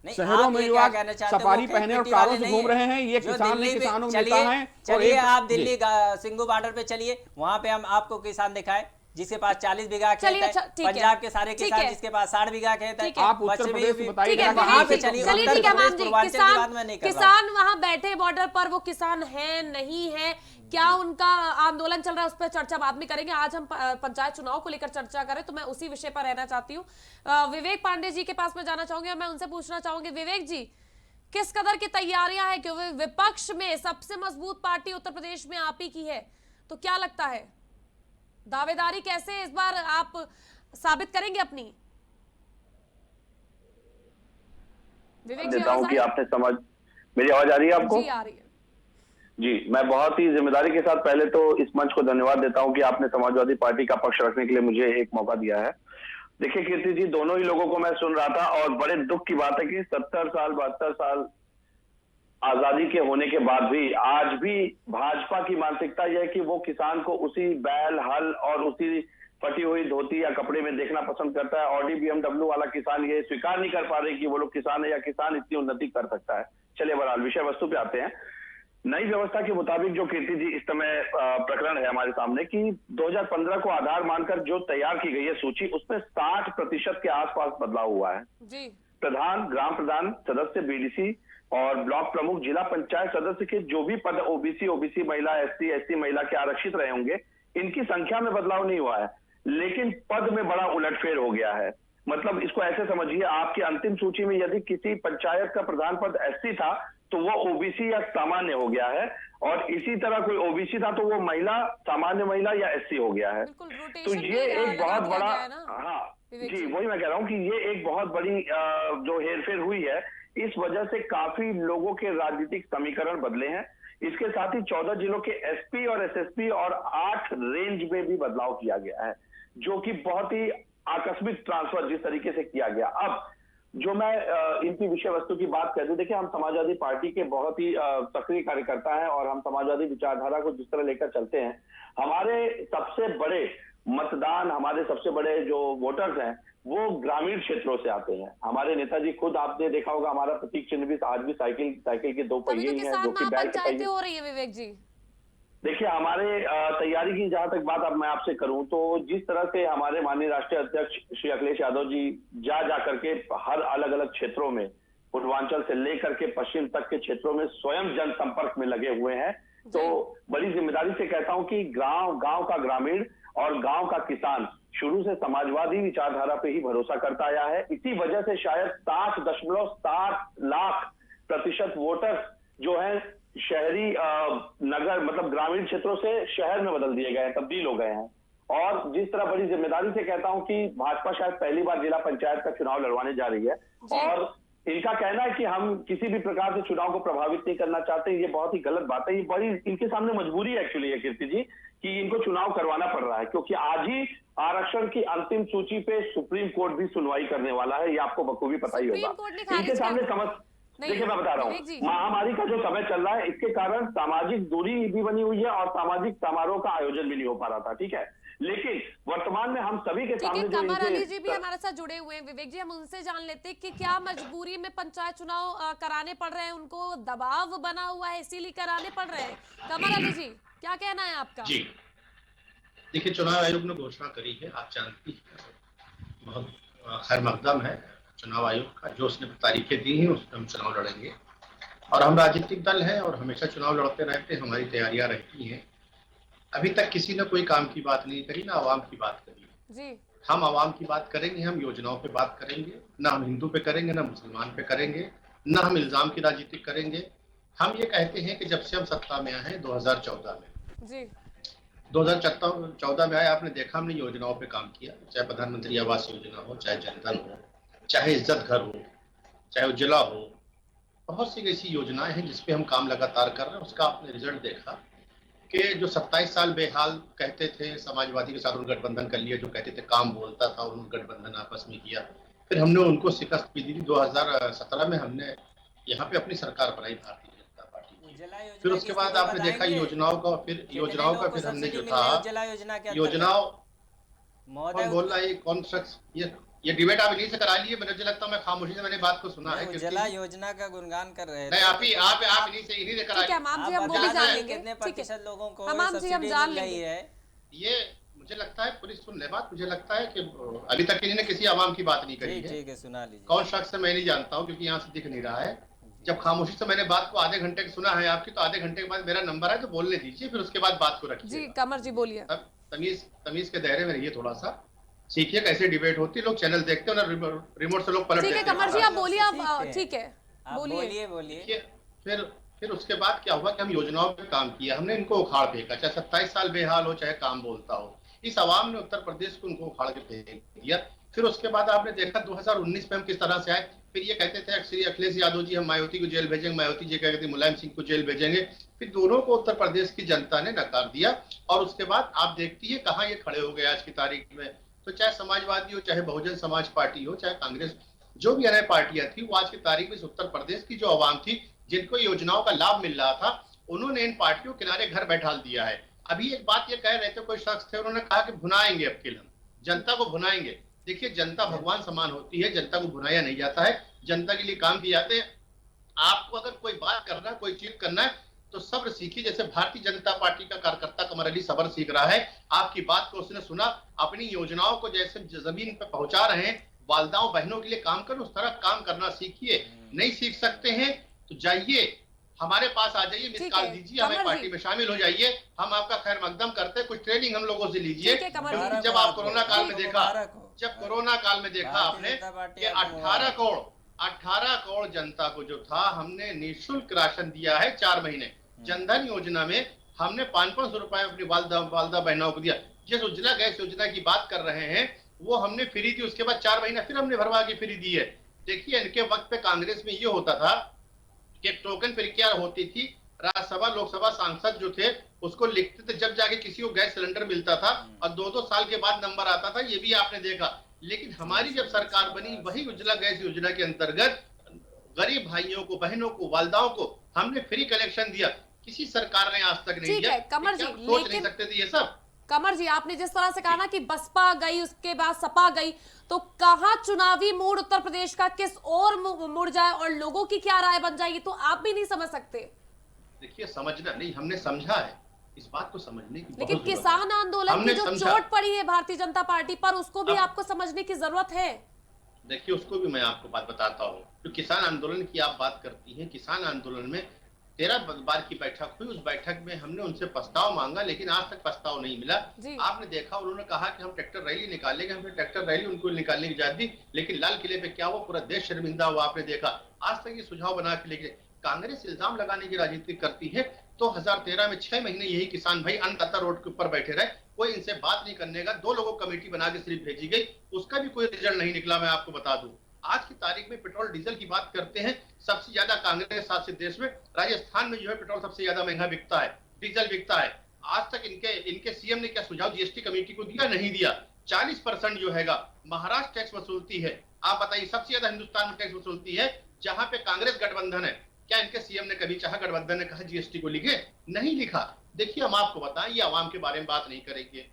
नहीं, शहरों आप में ये जो क्या आज कहना चाहते हो? सफारी वो पहने और मिट्टी वाले कारों से नहीं घूम है। रहे हैं, ये जो किसान दिल्ली नहीं, में- किसानों के चलिए- नेता हैं। और चलिए एक- आप जी। दिल्ली सिंगू बॉर्डर पे चलिए, वहां पे हम आपको किसान दिखाए जिसके पास 40 बीघा खेत चलिए, है। अच्छा, ठीक है। पंजाब के सारे ठीक किसान है। जिसके पास 60 बीघा खेत है। ठीक है। आप उत्तर पश्चिमी प्रदेश भी- बताइए, ठीक है, जरा वहां विवेक पे जी, चलिए, चलिए उत्तर ठीक है प्रदेश, अमाम जी, पूर्वांचल की बात मैं नहीं कर रहा हूं। किसान वहां बैठे बॉर्डर पर, वो किसान है नहीं है, क्या उनका आंदोलन चल रहा है, उस पर चर्चा बाद में करेंगे। आज हम पंचायत चुनाव को लेकर चर्चा करें, तो मैं उसी विषय पर रहना चाहती हूँ। विवेक पांडे जी के पास मैं जाना चाहूंगी और मैं उनसे पूछना चाहूंगी, विवेक जी, किस कदर की तैयारियां हैं? क्योंकि विपक्ष में सबसे मजबूत पार्टी उत्तर प्रदेश में आप ही की है, तो क्या लगता है दावेदारी कैसे इस बार आप साबित करेंगे अपनी? विवेक जी, देता हूं आवाज कि आ आपने समझ, मेरी आवाज आ रही है आपको? जी आ रही है। जी, मैं बहुत ही जिम्मेदारी के साथ पहले तो इस मंच को धन्यवाद देता हूं कि आपने समाजवादी पार्टी का पक्ष रखने के लिए मुझे एक मौका दिया है। देखिए कीर्ति जी, दोनों ही लोगों को मैं सुन रहा था और बड़े दुख की बात है कि 70 साल 72 साल आजादी के होने के बाद भी आज भी भाजपा की मानसिकता यह है कि वो किसान को उसी बैल, हल और उसी फटी हुई धोती या कपड़े में देखना पसंद करता है। ऑडी BMW वाला किसान ये स्वीकार नहीं कर पा रहे कि वो लोग किसान है या किसान इतनी उन्नति कर सकता है। चलिए बहरहाल विषय वस्तु पे आते हैं। नई व्यवस्था के मुताबिक जो कीर्ति जी इस समय प्रकरण है हमारे सामने कि 2015 को आधार मानकर जो तैयार की गई है सूची, उसमें 60% के आसपास बदलाव हुआ है। जी प्रधान, ग्राम प्रधान, सदस्य, BDC और ब्लॉक प्रमुख, जिला पंचायत सदस्य के जो भी पद ओबीसी महिला, SC महिला के आरक्षित रहे होंगे, इनकी संख्या में बदलाव नहीं हुआ है, लेकिन पद में बड़ा उलटफेर हो गया है। मतलब इसको ऐसे समझिए, आपकी अंतिम सूची में यदि किसी पंचायत का प्रधान पद SC था तो वो OBC या सामान्य हो गया है, और इसी तरह कोई OBC था तो वो महिला, सामान्य महिला या SC हो गया है। बिल्कुल, तो रोटेशन ये एक बहुत बड़ा, हाँ हाँ विवेक जी, जी। वही मैं कह रहा हूँ कि ये एक बहुत बड़ी जो हेरफेर हुई है, इस वजह से काफी लोगों के राजनीतिक समीकरण बदले हैं। इसके साथ ही 14 जिलों के SP और SSP और 8 रेंज में भी बदलाव किया गया है, जो कि बहुत ही आकस्मिक ट्रांसफर जिस तरीके से किया गया। अब जो मैं इनकी विषय वस्तु की बात कर दूं, देखिए हम समाजवादी पार्टी के बहुत ही सक्रिय कार्यकर्ता हैं और हम समाजवादी विचारधारा को जिस तरह लेकर चलते हैं, हमारे सबसे बड़े मतदान, हमारे सबसे बड़े जो वोटर्स हैं वो ग्रामीण क्षेत्रों से आते हैं। हमारे नेताजी खुद, आपने देखा होगा, हमारा प्रतीक चिन्ह भी आज भी साइकिल के दो तभी पहिए तो ही हैं, किसान जो कि बैल के महापंचायतें पहिए। हो रही है विवेक जी। देखिए हमारे तैयारी की जहां तक बात अब मैं आपसे करूं तो जिस तरह से हमारे माननीय राष्ट्रीय अध्यक्ष श्री अखिलेश यादव जी जा करके हर अलग अलग क्षेत्रों में, पूर्वांचल से लेकर के पश्चिम तक के क्षेत्रों में स्वयं जनसंपर्क में लगे हुए हैं, तो बड़ी जिम्मेदारी से कहता हूं कि गांव का ग्रामीण और गांव का किसान शुरू से समाजवादी विचारधारा पे ही भरोसा करता आया है। इसी वजह से शायद 60.7 लाख प्रतिशत वोटर्स जो है शहरी नगर मतलब ग्रामीण क्षेत्रों से शहर में बदल दिए गए हैं, तब्दील हो गए हैं। और जिस तरह बड़ी जिम्मेदारी से कहता हूं कि भाजपा शायद पहली बार जिला पंचायत का चुनाव लड़वाने जा रही है और इनका कहना है कि हम किसी भी प्रकार से चुनाव को प्रभावित नहीं करना चाहते, ये बहुत ही गलत बात है। ये बड़ी इनके सामने मजबूरी है एक्चुअली ये कीर्ति जी कि इनको चुनाव करवाना पड़ रहा है, क्योंकि आज ही आरक्षण की अंतिम सूची पे सुप्रीम कोर्ट भी सुनवाई करने वाला है, ये आपको बखूबी पता ही सुप्रीम होगा। कोर्ट ने खारिज इनके सामने किया। देखिए मैं बता रहा विवेक जी। हूँ, महामारी का जो समय चल रहा है इसके कारण सामाजिक दूरी भी बनी हुई है और सामाजिक समारोह का आयोजन भी नहीं हो पा रहा था, ठीक है। लेकिन वर्तमान में हम सभी के ठीक है, सामने जो कमर अली इनके जी भी हमारे साथ जुड़े हुए हैं। विवेक जी, हम उनसे जान लेते हैं कि क्या मजबूरी में पंचायत चुनाव कराने पड़ रहे हैं, उनको दबाव बना हुआ है इसीलिए कराने पड़ रहे हैं। कमर अली जी, क्या कहना है आपका? जी देखिए, चुनाव आयोग ने घोषणा करी है, आप जानती हैं, बहुत खैर मकदम है चुनाव आयोग का, जो उसने तारीखें दी हैं उस पर हम चुनाव लड़ेंगे और हम राजनीतिक दल हैं और हमेशा चुनाव लड़ते रहते हैं, हमारी तैयारियां रहती हैं। अभी तक किसी ने कोई काम की बात नहीं करी, ना आवाम की बात करी जी। हम आवाम की बात करेंगे, हम योजनाओं पे बात करेंगे, ना हम हिंदू पे करेंगे, ना मुसलमान पे करेंगे, ना हम इल्जाम की राजनीति करेंगे। हम ये कहते हैं कि जब से हम सत्ता में आए हैं 2014 में जी 2014 में आए, आपने देखा हमने योजनाओं पे काम किया, चाहे प्रधानमंत्री आवास योजना हो, चाहे जनधन हो, चाहे इज्जत घर हो, चाहे उज्ज्वला हो, बहुत सी ऐसी योजनाएं हैं जिसपे हम काम लगातार कर रहे हैं। उसका आपने रिजल्ट देखा कि जो 27 साल बेहाल कहते थे, समाजवादी के साथ उन्होंने गठबंधन कर लिया, जो कहते थे काम बोलता था, उन्होंने गठबंधन आपस में किया, फिर हमने उनको शिकस्त भी दी। 2017 में हमने यहाँ पे अपनी सरकार बनाई भारतीय जनता पार्टी। फिर उसके बाद आपने देखा योजनाओं का, फिर योजनाओं का फिर हमने जो था योजनाओं कौन बोल रहा है, कौन शख्स, ये डिबेट आप इन्हीं से करा लिए। मुझे लगता है मैं खामोशी से मैंने बात को सुना है। उज्ज्वला योजना का गुणगान कर रहे हैं। नहीं, आप इन्हीं से करा ठीक है माम जी, हम वो भी जान लेंगे। कितने प्रतिशत लोगों को माम जी, हम जान लेंगे। ये मुझे लगता है, पुलिस सुन ले बात, मुझे लगता है कि अभी तक इन्होंने किसी आवाम की बात नहीं करी है। ठीक है, सुना लीजिए। कौन शख्स है मैं नहीं जानता हूँ, क्योंकि यहाँ से दिख नहीं रहा है। जब खामोशी से मैंने बात को आधे घंटे सुना है आपकी, तो आधे घंटे के बाद मेरा नंबर है तो बोलने दीजिए, फिर उसके बाद बात को रखिए। जी कमर जी बोलिए। तमीज के दायरे में रहिए, थोड़ा सा सीखिए कैसे डिबेट होती है। लोग चैनल देखते हैं ना, रिमोट से लोग पलट ठीक है कमर जी, आप बोलिए। आप ठीक है, बोलिए। फिर उसके बाद क्या हुआ कि हम योजनाओं पे काम किया, हमने इनको उखाड़ फेंका, चाहे 27 साल बेहाल हो, चाहे काम बोलता हो। इस आवाम ने उत्तर प्रदेश को उनको उखाड़ के फेंक दिया। फिर उसके बाद आपने देखा 2019 में हम किस तरह से आए। फिर ये कहते थे श्री अखिलेश यादव जी हम मायावती को जेल भेजेंगे, मायावती जी कहते थे मुलायम सिंह को जेल भेजेंगे। फिर दोनों को उत्तर प्रदेश की जनता ने नकार दिया और उसके बाद आप देखती है कहाँ ये खड़े हो गए आज की तारीख में। तो चाहे समाजवादी हो, चाहे बहुजन समाज पार्टी हो, चाहे कांग्रेस, जो भी अन्य पार्टियां थी, वो आज की तारीख में उत्तर प्रदेश की जो आवाम थी, जिनको योजनाओं का लाभ मिल रहा था, उन्होंने इन पार्टियों के किनारे घर बैठाल दिया है। अभी एक बात ये कह रहे थे, कोई शख्स थे, उन्होंने कहा कि भुनाएंगे, अब हम जनता को भुनाएंगे। देखिए, जनता भगवान समान होती है, जनता को भुनाया नहीं जाता है, जनता के लिए काम किए जाते हैं। आपको अगर कोई बात करना है, कोई चीज करना है, तो सब्र सीखिए। जैसे भारतीय जनता पार्टी का कार्यकर्ता कमर अली सब्र सीख रहा है, आपकी बात को उसने सुना, अपनी योजनाओं को जैसे जमीन पर पहुंचा रहे हैं, वालदाओं बहनों के लिए काम करें, उस तरह काम करना सीखिए। नहीं सीख सकते हैं तो जाइए, हमारे पास आ जाइए, मिस कॉल दीजिए, हमें पार्टी में शामिल हो जाइए, हम आपका खैर मकदम करते हैं। कुछ ट्रेनिंग हम लोगों से लीजिए। जब आप कोरोना काल में देखा, आपने कि 18 करोड़ जनता को जो था, हमने निःशुल्क राशन दिया है 4 महीने। जनधन योजना में हमने 500 रुपए अपनी वालदा बहनों को दिया। जिस उज्ज्वला गैस योजना की बात कर रहे हैं, वो हमने फ्री दी, उसके बाद 4 महीना फिर हमने भरवा के फ्री दी है। देखिए, इनके वक्त पे कांग्रेस में ये होता था कि टोकन प्रक्रिया होती थी, राज्यसभा लोकसभा सांसद जो थे उसको लिखते थे, जब जाके किसी को गैस सिलेंडर मिलता था और 2-2 साल के बाद नंबर आता था, ये भी आपने देखा। लेकिन हमारी जब सरकार बनी, वही उज्ज्वला गैस योजना के अंतर्गत गरीब भाइयों को, बहनों को, वालदाओं को हमने फ्री कनेक्शन दिया। किसी सरकार ने आज तक नहीं ठीक दिया। है कमर जी, क्या सोच नहीं लेकिन सकते थे ये सब? कमर जी, आपने जिस तरह से कहा ना कि बसपा गई उसके बाद सपा गई, तो कहां चुनावी मूड उत्तर प्रदेश का किस और मुड़ जाए और लोगों की क्या राय बन जाएगी, तो आप भी नहीं समझ सकते। देखिए, समझना नहीं, हमने समझा है, इस बात को समझने की लेकिन बहुत जरूरत किसान है। आंदोलन की हमने जो समझा। चोट पड़ी है भारतीय जनता पार्टी पर, उसको भी अब- आपको समझने की जरूरत है। देखिए, उसको भी मैं आपको बात बताता हूँ। जो किसान आंदोलन की आप बात करती हैं, किसान आंदोलन में 13 बार की बैठक हुई। उस बैठक में हमने उनसे प्रस्ताव मांगा, लेकिन आज तक प्रस्ताव नहीं मिला। जी। आपने देखा, उन्होंने कहा कि हम ट्रैक्टर रैली निकालेंगे। हमने ट्रैक्टर रैली उनको निकालने की इजाजत दी, लेकिन लाल किले पे क्या हुआ, पूरा देश शर्मिंदा हुआ। आपने देखा, आज तक ये सुझाव बना के लेके कांग्रेस इल्जाम लगाने की राजनीति करती है। 2013 में 6 महीने यही किसान भाई अन्नदाता रोड के ऊपर बैठे रहे, कोई इनसे बात नहीं करने का। 2 लोगों को कमेटी बना के सिर्फ भेजी गई, उसका भी कोई रिजल्ट नहीं निकला। मैं आपको बता दूं, आज की तारीख में पेट्रोल डीजल की बात करते हैं, सबसे ज्यादा कांग्रेस शासित देश में राजस्थान में जो है पेट्रोल सबसे ज्यादा महंगा बिकता है, डीजल बिकता है। आज तक इनके सीएम ने क्या सुझाव जीएसटी कमेटी को दिया? नहीं दिया। 40% जो हैगा महाराष्ट्र टैक्स वसूलती है। आप बताइए, सबसे ज्यादा हिंदुस्तान में टैक्स वसूलती है जहां पे कांग्रेस गठबंधन है। क्या इनके सीएम ने कभी चाहा, गठबंधन ने कहा जीएसटी को लिखे? नहीं लिखा। देखिए, हम आपको बताएं, ये आवाम के बारे में बात नहीं करेंगे,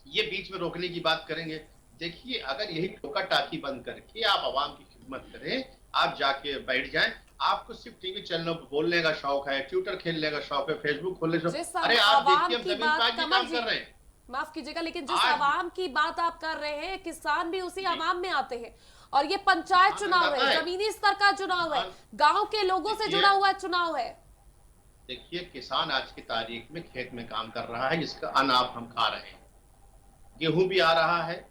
ये बीच में रोकने की बात करेंगे। देखिए, अगर यही टोका टाकी बंद करके आप आवाम की खिदमत करें, आप जाके बैठ जाएं, आपको सिर्फ टीवी चैनलों पर बोलने का शौक है, ट्विटर खेलने का शौक है, फेसबुक खोलने का शौक। अरे आप देखिए, हम जमीन पर आज भी काम कर रहे हैं। माफ कीजिएगा, लेकिन जिस आवाम की बात आप कर रहे हैं, किसान भी उसी आवाम में आते हैं, और ये पंचायत चुनाव है, जमीनी स्तर का चुनाव है, गांव के लोगों से जुड़ा हुआ चुनाव है। देखिए, किसान आज की तारीख में खेत में काम कर रहा है, जिसका अन्न आप हम खा रहे हैं। गेहूं भी आ रहा है,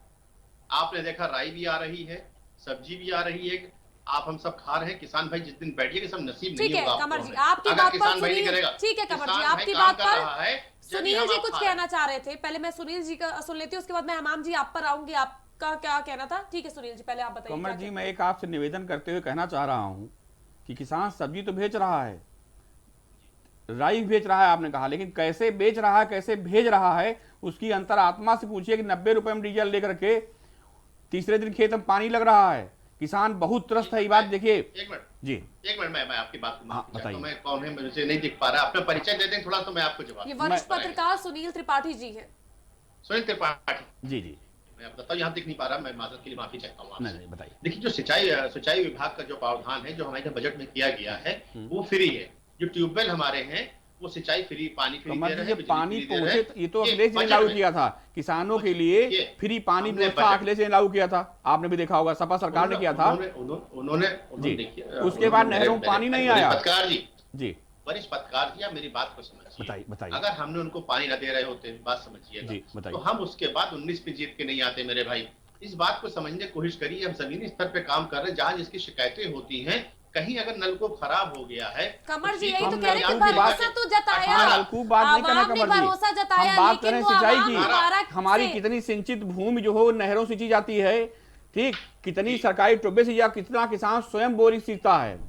आपने देखा राई भी आ रही है, सब्जी भी आ रही है, आप हम सब खा रहे हैं। किसान भाई जिस दिन बैठिए, सब नसीब नहीं होगा। ठीक है कमर जी, आपकी बात पर सुनील, ठीक है कमर जी, आपकी बात पर सुनील जी कुछ कहना चाह रहे थे। पहले मैं सुनील जी का सुन लेती हूँ, उसके बाद मैं हमाम जी आप पर आऊंगी। आपका क्या कहना था? ठीक है सुनील जी, पहले आप बताइए। कमर जी, मैं एक आपसे निवेदन करते हुए कहना चाह रहा हूं कि किसान सब्जी तो बेच रहा है, राई बेच रहा है आपने कहा, लेकिन कैसे बेच रहा है, कैसे भेज रहा है, उसकी अंतरात्मा से पूछिए कि 90 रुपए में डीजल लेकर के तीसरे दिन खेत में पानी लग रहा है। किसान बहुत त्रस्त है। ये बात देखिए। एक मिनट जी, एक मिनट, मैं आपकी बात को बताइए। तो मैं कौन है, मुझे नहीं दिख पा रहा। अपना परिचय दे दें थोड़ा, तो मैं आपको जवाब। ये वरिष्ठ पत्रकार सुनील त्रिपाठी जी हैं। सुनील त्रिपाठी जी जी, मैं बताता हूँ, यहाँ दिख नहीं पा रहा, मैं माजरत के लिए माफी चाहता हूँ। नहीं बताइए। देखिए, जो सिंचाई विभाग का जो प्रावधान है, जो हमारे बजट में किया गया है, वो फ्री है। जो ट्यूबवेल हमारे हैं, वो सिंचाई फ्री, पानी फ्री दे रहे हैं, पानी पहुंचे, ये तो अखिलेश ने लागू किया था किसानों के लिए, फ्री पानी व्यवस्था अखिलेश ने लागू किया था। आपने भी देखा होगा, सपा सरकार ने किया था। उन्होंने देखिए, उसके बाद नहरों में पानी नहीं आया। पत्रकार जी, जी वरिष्ठ पत्रकार जी, आप मेरी बात को समझिए। बताइए। अगर हमने उनको पानी न दे रहे होते, बात समझिएगा, तो हम उसके बाद 19 पे जीत के नहीं आते। मेरे भाई, इस बात को समझने की कोशिश करिए। हम जमीनी स्तर पे काम कर रहे हैं, जहां जिसकी शिकायतें होती हैं, कहीं अगर नलकूप खराब हो गया है, कमर जी यही तो हम कह रहे हैं कि नलकूप की भरोसा तो जताया, नलकूप बात नहीं करना आवाम ने कमर जी, भरोसा जताया, हम बात लेकिन करें वो सिंचाई आवाम की। मुबारक हमारी से- कितनी सिंचित भूमि जो हो नहरों से सींची जाती है, ठीक, कितनी सरकारी टोबे से, या कितना किसान स्वयं बोरिंग सींचता है।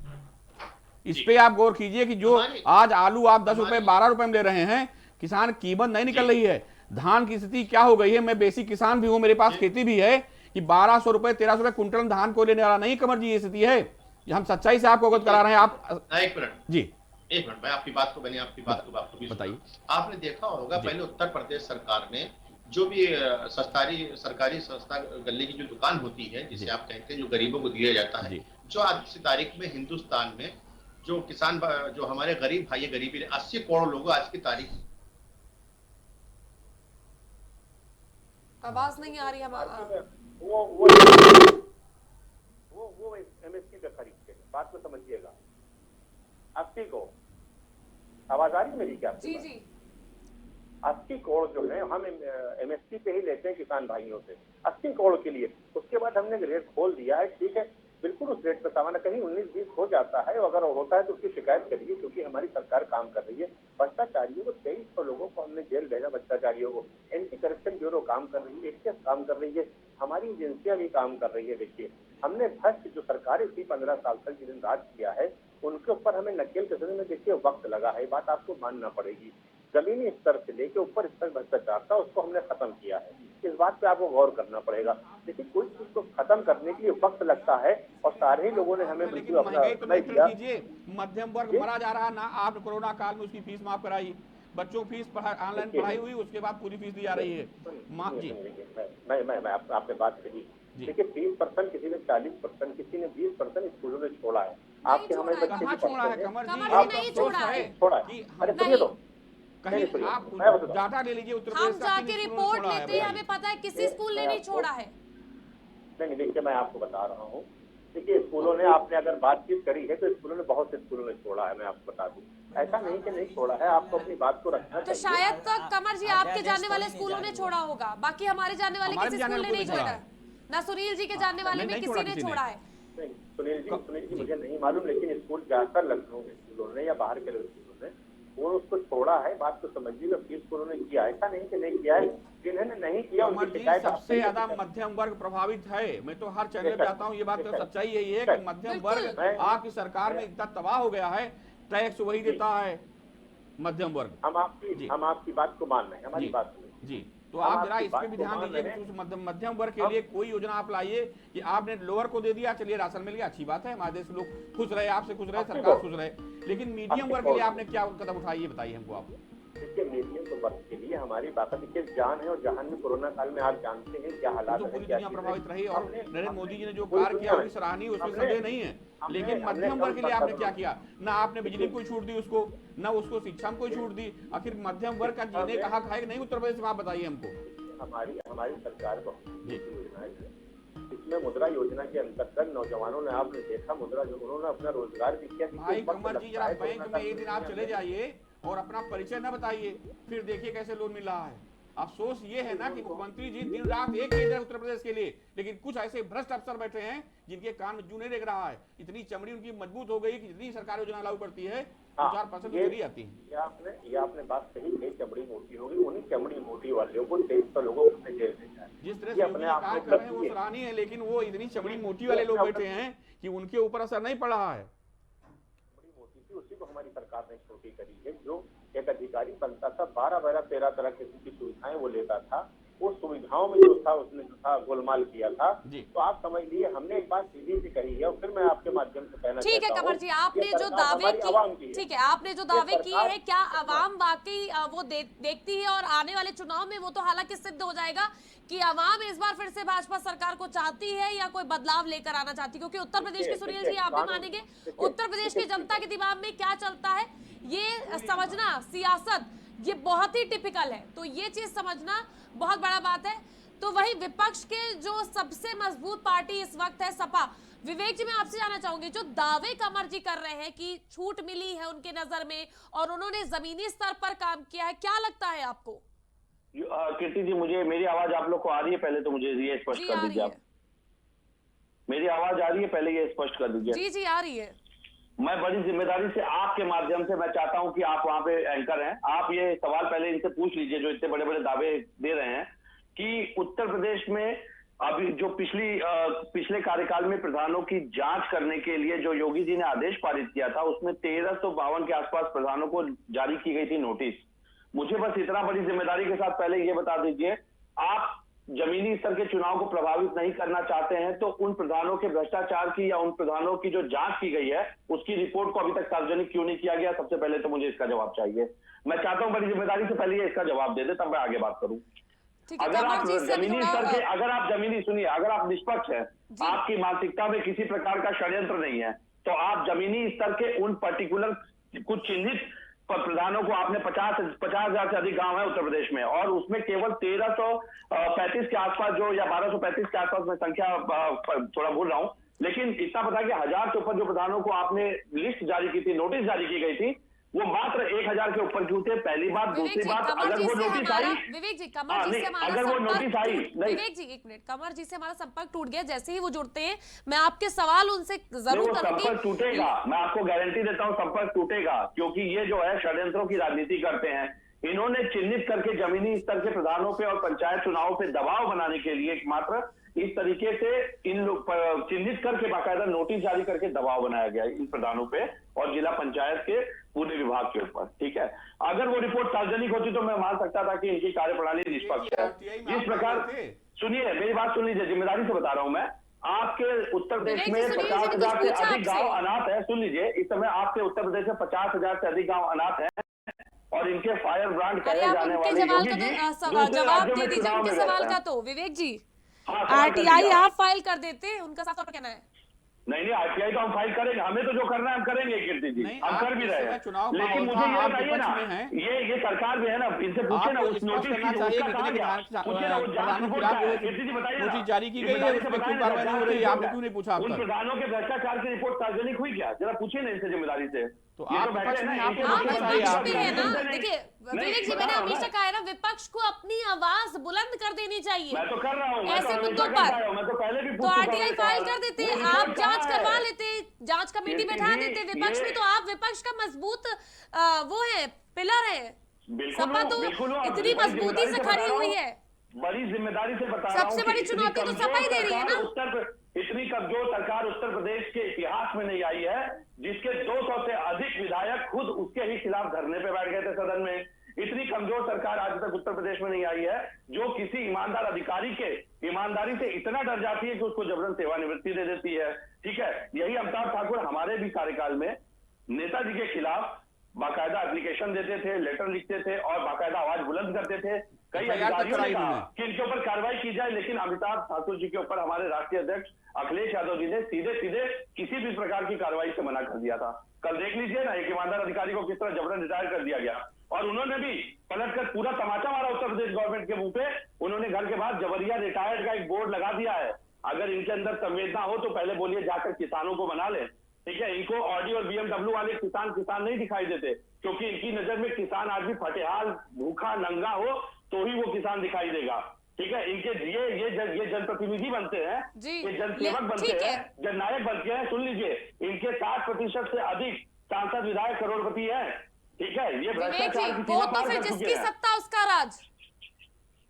इस पे आप गौर कीजिए कि जो आज आलू आप 10 रुपए 12 रुपए में ले रहे हैं, किसान कीमत नहीं निकल रही है। धान की स्थिति क्या हो गई है, मैं बेसिक किसान भी हूं, मेरे पास खेती भी है, कि 1200 रुपए 1300 रुपए कुंटल धान को लेने वाला नहीं कमर जी, ये स्थिति है। हम सच्चाई से आपको अवगत करा रहे हैं। आप एक मिनट जी, एक मिनट, मैं आपकी बात को, मैंने आपकी बात को भी बताइए। आपने देखा होगा, पहले उत्तर प्रदेश सरकार ने जो भी सरकारी संस्था गले की जो दुकान होती है, जिसे आप कहते हैं, जो गरीबों को दिया जाता है, जो आज की तारीख में हिंदुस्तान में जो किसान, जो हमारे गरीब भाई, गरीबी 80 करोड़ लोग आज की तारीख। आवाज नहीं आ रही हमारा। वो एमएसपी पे खरीदते हैं, बात को समझिएगा। 80 करोड़, आवाज आ रही है मेरी क्या? जी जी, 80 करोड़ जो है हम एमएसपी पे ही लेते हैं किसान भाइयों से, 80 करोड़ के लिए। उसके बाद हमने रेट खोल दिया है, ठीक है, बिल्कुल उस रेट पर सामान कहीं 19-20 हो जाता है, अगर होता है तो उसकी शिकायत करिए, क्योंकि हमारी सरकार काम कर रही है। भ्रष्टाचारियों को 2300 लोगों को हमने जेल भेजा, भ्रष्टाचारियों को। एंटी करप्शन ब्यूरो काम कर रही है, एटीएस काम कर रही है, हमारी एजेंसियां भी काम कर रही है। देखिए, हमने भ्रष्ट जो सरकारें थी 15 साल तक जिन्हें राज किया है, उनके ऊपर हमें नकेल कसने में देखिए वक्त लगा है, बात आपको मानना पड़ेगी। जमीनी स्तर से लेकर ऊपर स्तर भ्रष्टाचार था, उसको हमने खत्म किया है। इस बात पे आपको गौर करना पड़ेगा। देखिए कोई चीज को खत्म करने के लिए वक्त लगता है और सारे ही लोगों ने हमें लेकिन बिल्कुल अपना महंगाई तो अप्लाई नियंत्रण किया। कीजिए, मध्यम वर्ग मरा जा रहा है ना। आपने कोरोना काल में उसकी फीस माफ कराई, बच्चों की फीस ऑनलाइन पढ़ाई हुई, उसके बाद पूरी फीस दी जा रही है। जी मैं आपने बात कही। देखिए 30% किसी ने 40%, किसी ने 20% स्कूलों ने छोड़ा है। आपके हमारे बच्चे कहाँ भी छोड़ा है पढ़ते हैं। कमर जी? कमर जी आप नहीं अफसोस छोड़ा है। छोड़ा कि है। हम अरे सुनिए तो, कहीं सुनिए, आप मैं बताता हूं। डाटा ले लीजिए उत्तर हम प्रदेश का, जाके किन स्कूलों ने रिपोर्ट छोड़ा है, लेते हैं, बताइए। हमें पता है किसी स्कूल ने नहीं छोड़ा है। नहीं देखिए मैं आपको बता रहा हूँ। देखिए स्कूलों ने, आपने अगर बातचीत करी है तो स्कूलों ने, बहुत से स्कूलों ने छोड़ा है, मैं आपको बता दूं। ऐसा नहीं कि नहीं छोड़ा है, आपको अपनी बात को रखना तो चाहिए। शायद तो कमर जी आपके अध्यादेश जानने थोड़ी वाले नहीं स्कूलों ने जारी छोड़ा होगा, बाकी हमारे जानने वाले हमारे किसी जानने स्कूल ने वाले नहीं कोई नहीं छोड़ा है ना। सुनील जी के जानने वाले में नहीं किसी छोड़ा ने किसी ने। छोड़ा है। नहीं, सुनील जी मुझे नहीं मालूम, लेकिन स्कूल ज्यादातर लखनऊ के स्कूलों ने या बाहर के स्कूलों ने वो उसको छोड़ा है। बात को समझिए, कि स्कूलों ने किया, ऐसा नहीं कि नहीं किया है। जिन्होंने नहीं किया कमर उनकी जी, शिकायत सबसे ज्यादा मध्यम वर्ग प्रभावित है। मैं तो हर चैनल पे आता हूँ, ये बात तो सच्चाई यही है कि मध्यम वर्ग आपकी सरकार में इतना तबाह हो गया है, टैक्स वही देता है मध्यम वर्ग। हम आपकी बात को मान रहे हैं, हमारी बात सुनिए। जी, तो हम आप जरा आपकी इस पे बात भी को ध्यान मान दीजिए रहे हैं। कि मध्यम वर्ग के लिए कोई योजना आप लाइए कि आपने लोअर को दे दिया, चलिए राशन मिल गया, अच्छी बात है, हमारे देश के लोग खुश रहे, आपसे खुश रहे, सरकार खुश रहे। लेकिन मीडियम वर्ग के लिए आपने क्या कदम उठाई, ये बताइए हमको आप। देखिए मीडियम वर्ग के लिए हमारी बाकायदा जान है, और जहान में कोरोना काल में आप जानते हैं क्या हालात तो है, पूरी क्या दुनिया चीज़ है। प्रभावित रही और हमने- नरेंद्र मोदी जी ने जो पूरी कार्य किया दुनिया उसकी सराहनीय, उसमें हमने- संदेह नहीं है। लेकिन हमने मध्यम वर्ग के लिए आपने क्या कम किया? ना आपने बिजली में कोई छूट दी उसको, ना उसको शिक्षा में कोई छूट दी। आखिर मध्यम वर्ग का जीने का हक है कि नहीं उत्तर प्रदेश में, आप बताइए हमको। हमारी सरकार बहुत योजनाएं है। इसमें मुद्रा योजना के अंतर्गत नौजवानों ने, आपने देखा मुद्रा जो उन्होंने अपना रोजगार भी किया। भाई कमर जी, जरा बैंक में एक दिन आप चले जाइए और अपना परिचय न बताइए, फिर देखिए कैसे लोन मिल रहा है। अफसोस ये है ना कि मुख्यमंत्री जी दिन रात एक ही उत्तर प्रदेश के लिए, लेकिन कुछ ऐसे भ्रष्ट अफसर बैठे हैं जिनके कान में जू नहीं देख रहा है। इतनी चमड़ी उनकी मजबूत हो गई कि जितनी सरकार योजना लागू करती है 4% चली जाती है। ये आपने बात कही है, चमड़ी मोटी होगी, उन्हीं चमड़ी मोटी वाले को 2300 लोगों को जेल भेजा है। जिस तरह से योगी कार्य कर रहे हैं वो सराहनीय है, लेकिन वो इतनी चमड़ी मोटी वाले लोग बैठे हैं कि उनके ऊपर असर नहीं पड़ रहा है। उसी को हमारी सरकार ने छोटी करी है। जो एक अधिकारी बनता था, 12 13 तरह की सुविधाएं वो लेता था, वो सुविधाओं में जो था उसने जो था गोलमाल किया था। तो आप समझ लीजिए, हमने एक बात सीधी सी कही है और फिर मैं आपके माध्यम से कहना ठीक है कमर जी, आपने जो दावे की, ठीक है, आपने जो दावे किए हैं, क्या आवाम वाकई वो देखती है? और आने वाले चुनाव में वो तो हालांकि सिद्ध हो जाएगा कि आवाम इस बार फिर से भाजपा सरकार को चाहती है या कोई बदलाव लेकर आना चाहती है। क्योंकि उत्तर प्रदेश की, सुनील जी आप भी मानेंगे, उत्तर प्रदेश की जनता के दिमाग में क्या चलता है ये समझना, सियासत ये बहुत ही टिपिकल है, तो ये चीज समझना बहुत बड़ा बात है। तो वही विपक्ष के जो सबसे मजबूत पार्टी इस वक्त है सपा, विवेक जी मैं आपसे जानना चाहूंगी, जो दावे कमर जी कर रहे हैं कि छूट मिली है उनके नजर में और उन्होंने जमीनी स्तर पर काम किया है, क्या लगता है आपको? कीर्ति जी, मुझे मेरी आवाज आप लोग को आ रही है? पहले तो मुझे ये स्पष्ट कर दीजिए। आप मेरी आवाज आ रही है? पहले ये स्पष्ट कर दीजिए। जी जी आ रही है। मैं बड़ी जिम्मेदारी से आपके माध्यम से मैं चाहता हूं कि आप वहां पे एंकर हैं, आप ये सवाल पहले इनसे पूछ लीजिए जो इतने बड़े बड़े दावे दे रहे हैं कि उत्तर प्रदेश में अभी जो पिछले कार्यकाल में प्रधानों की जांच करने के लिए जो योगी जी ने आदेश पारित किया था, उसमें 1352 के आसपास प्रधानों को जारी की गई थी नोटिस। मुझे बस इतना बड़ी जिम्मेदारी के साथ पहले ये बता दीजिए, आप जमीनी स्तर के चुनाव को प्रभावित नहीं करना चाहते हैं तो उन प्रधानों के भ्रष्टाचार की या उन प्रधानों की जो जांच की गई है उसकी रिपोर्ट को अभी तक सार्वजनिक क्यों नहीं किया गया? सबसे पहले तो मुझे इसका जवाब चाहिए। मैं चाहता हूं बड़ी जिम्मेदारी से पहले ये इसका जवाब दे दे, तब मैं आगे बात करूं। अगर आप जमीनी स्तर के, अगर आप जमीनी, सुनिए, अगर आप निष्पक्ष हैं, आपकी मानसिकता में किसी प्रकार का षड्यंत्र नहीं है, तो आप जमीनी स्तर के उन पर्टिकुलर कुछ चिन्हित प्रधानों को, आपने 50,000 से अधिक गांव है उत्तर प्रदेश में और उसमें केवल 1335 के आसपास जो, या 1235 के आसपास में संख्या थोड़ा भूल रहा हूं, लेकिन इतना पता कि 1000 के ऊपर जो प्रधानों को आपने लिस्ट जारी की थी, नोटिस जारी की गई थी, वो मात्र 1000 के ऊपर क्यों थे? पहली बात। दूसरी बात, अगर वो नोटिस आई, विवेक जी कमर जी से हमारा अगर वो नोटिस आई, विवेक जी एक मिनट, कमर जी से हमारा संपर्क टूट गया, जैसे ही वो जुड़ते हैं मैं आपके सवाल उनसे जरूर करूंगी। संपर्क टूटेगा, मैं आपको गारंटी देता हूं संपर्क टूटेगा, क्योंकि ये जो है षड्यंत्रों की राजनीति करते हैं। इन्होंने चिन्हित करके जमीनी स्तर के प्रधानों पे और पंचायत चुनावों पे दबाव बनाने के लिए मात्र इस तरीके से इन लोग चिन्हित करके बाकायदा नोटिस जारी करके दबाव बनाया गया इन प्रधानों पे और जिला पंचायत के पूरे विभाग के ऊपर। ठीक है, अगर वो रिपोर्ट सार्वजनिक होती तो मैं मान सकता था कि इनकी कार्यप्रणाली निष्पक्ष है। जिस प्रकार, सुनिए मेरी बात सुन लीजिए, जिम्मेदारी से बता रहा हूं मैं, आपके उत्तर प्रदेश में 50,000 से अधिक गांव अनाथ है। सुन लीजिए, इस समय आपके उत्तर प्रदेश में 50,000 से अधिक गांव अनाथ हैं और इनके फायर ब्रांड कहे जाने वाले जवाब दे दीजिए उनके सवाल का। तो विवेक जी, आरटीआई आप फाइल कर देते, उनका साफ तौर पर कहना है। नहीं आरटीआई तो हम फाइल करेंगे, हमें तो जो करना है हम करेंगे कीर्ति जी, हम कर भी रहे हैं। लेकिन मुझे ये बताइए ना, ये सरकार में है ना, इनसे पूछे ना उस नोटिस की उसका कहाँ गया, पूछे ना उस जांच रिपोर्ट का है। कीर्ति जी बताइए ना, नोटिस जारी की गई है, उसमें क्यों कार्रवाई नहीं हो रही है, आपने क्यों नहीं पूछा? उन प्रधानों के भ्रष्टाचार की रिपोर्ट सार्वजनिक हुई क्या, जरा पूछिए ना इनसे जिम्मेदारी से। तो आप विपक्ष में आपको विपक्ष भी है ना। देखिए विवेक जी, मैंने हमेशा कहा है ना, विपक्ष को अपनी आवाज बुलंद कर देनी चाहिए। मैं तो कर रहा हूँ ऐसे मुद्दों पर, मैं तो पहले भी तो आरटीआई फाइल कर देते, आप जांच करवा लेते, जांच कमेटी बैठा देते। विपक्ष में तो आप विपक्ष का मजबूत वो है, पिलर है। सपा तो इतनी मजबूती से खड़ी हुई है, बड़ी जिम्मेदारी से बता रहा हूं। सबसे बड़ी चुनौती तो सपा ही दे रही है ना। इतनी कमजोर सरकार उत्तर प्रदेश के इतिहास में नहीं आई है, जिसके 200 से अधिक विधायक खुद उसके ही खिलाफ धरने पे बैठ गए थे सदन में। इतनी कमजोर सरकार आज तक उत्तर प्रदेश में नहीं आई है, जो किसी ईमानदार अधिकारी के ईमानदारी से इतना डर जाती है कि उसको जबरन सेवानिवृत्ति दे देती है। ठीक है, यही अमिताभ ठाकुर हमारे भी कार्यकाल में नेताजी के खिलाफ बाकायदा एप्लीकेशन देते थे, लेटर लिखते थे और बाकायदा आवाज बुलंद करते थे। कई अधिकारियों ने कहा कि इनके ऊपर कार्रवाई की जाए, लेकिन अमिताभ ठाकुर जी के ऊपर हमारे राष्ट्रीय अध्यक्ष अखिलेश यादव जी ने सीधे सीधे किसी भी प्रकार की कार्रवाई से मना कर दिया था। कल देख लीजिए ना, एक ईमानदार अधिकारी को किस तरह जबरन रिटायर कर दिया गया और उन्होंने भी पलटकर पूरा तमाचा मारा उत्तर प्रदेश गवर्नमेंट के मुंह पे। उन्होंने घर के बाद जबरिया रिटायर्ड का एक बोर्ड लगा दिया है। अगर इनके अंदर संवेदना हो तो पहले बोलिए जाकर किसानों को मना ले। ठीक है, इनको ऑडी और बीएमडब्ल्यू वाले किसान नहीं दिखाई देते, क्योंकि इनकी नजर में किसान आज भी फटेहाल भूखा नंगा हो तो ही वो किसान दिखाई देगा। ठीक है, इनके ये जनप्रतिनिधि बनते हैं, ये जनसेवक बनते हैं, जननायक बनते हैं। सुन लीजिए, इनके 60% से अधिक सांसद विधायक करोड़पति हैं। ठीक है, ये भ्रष्टाचार की सीमा पार कर चुके हैं। सत्ता उसका राज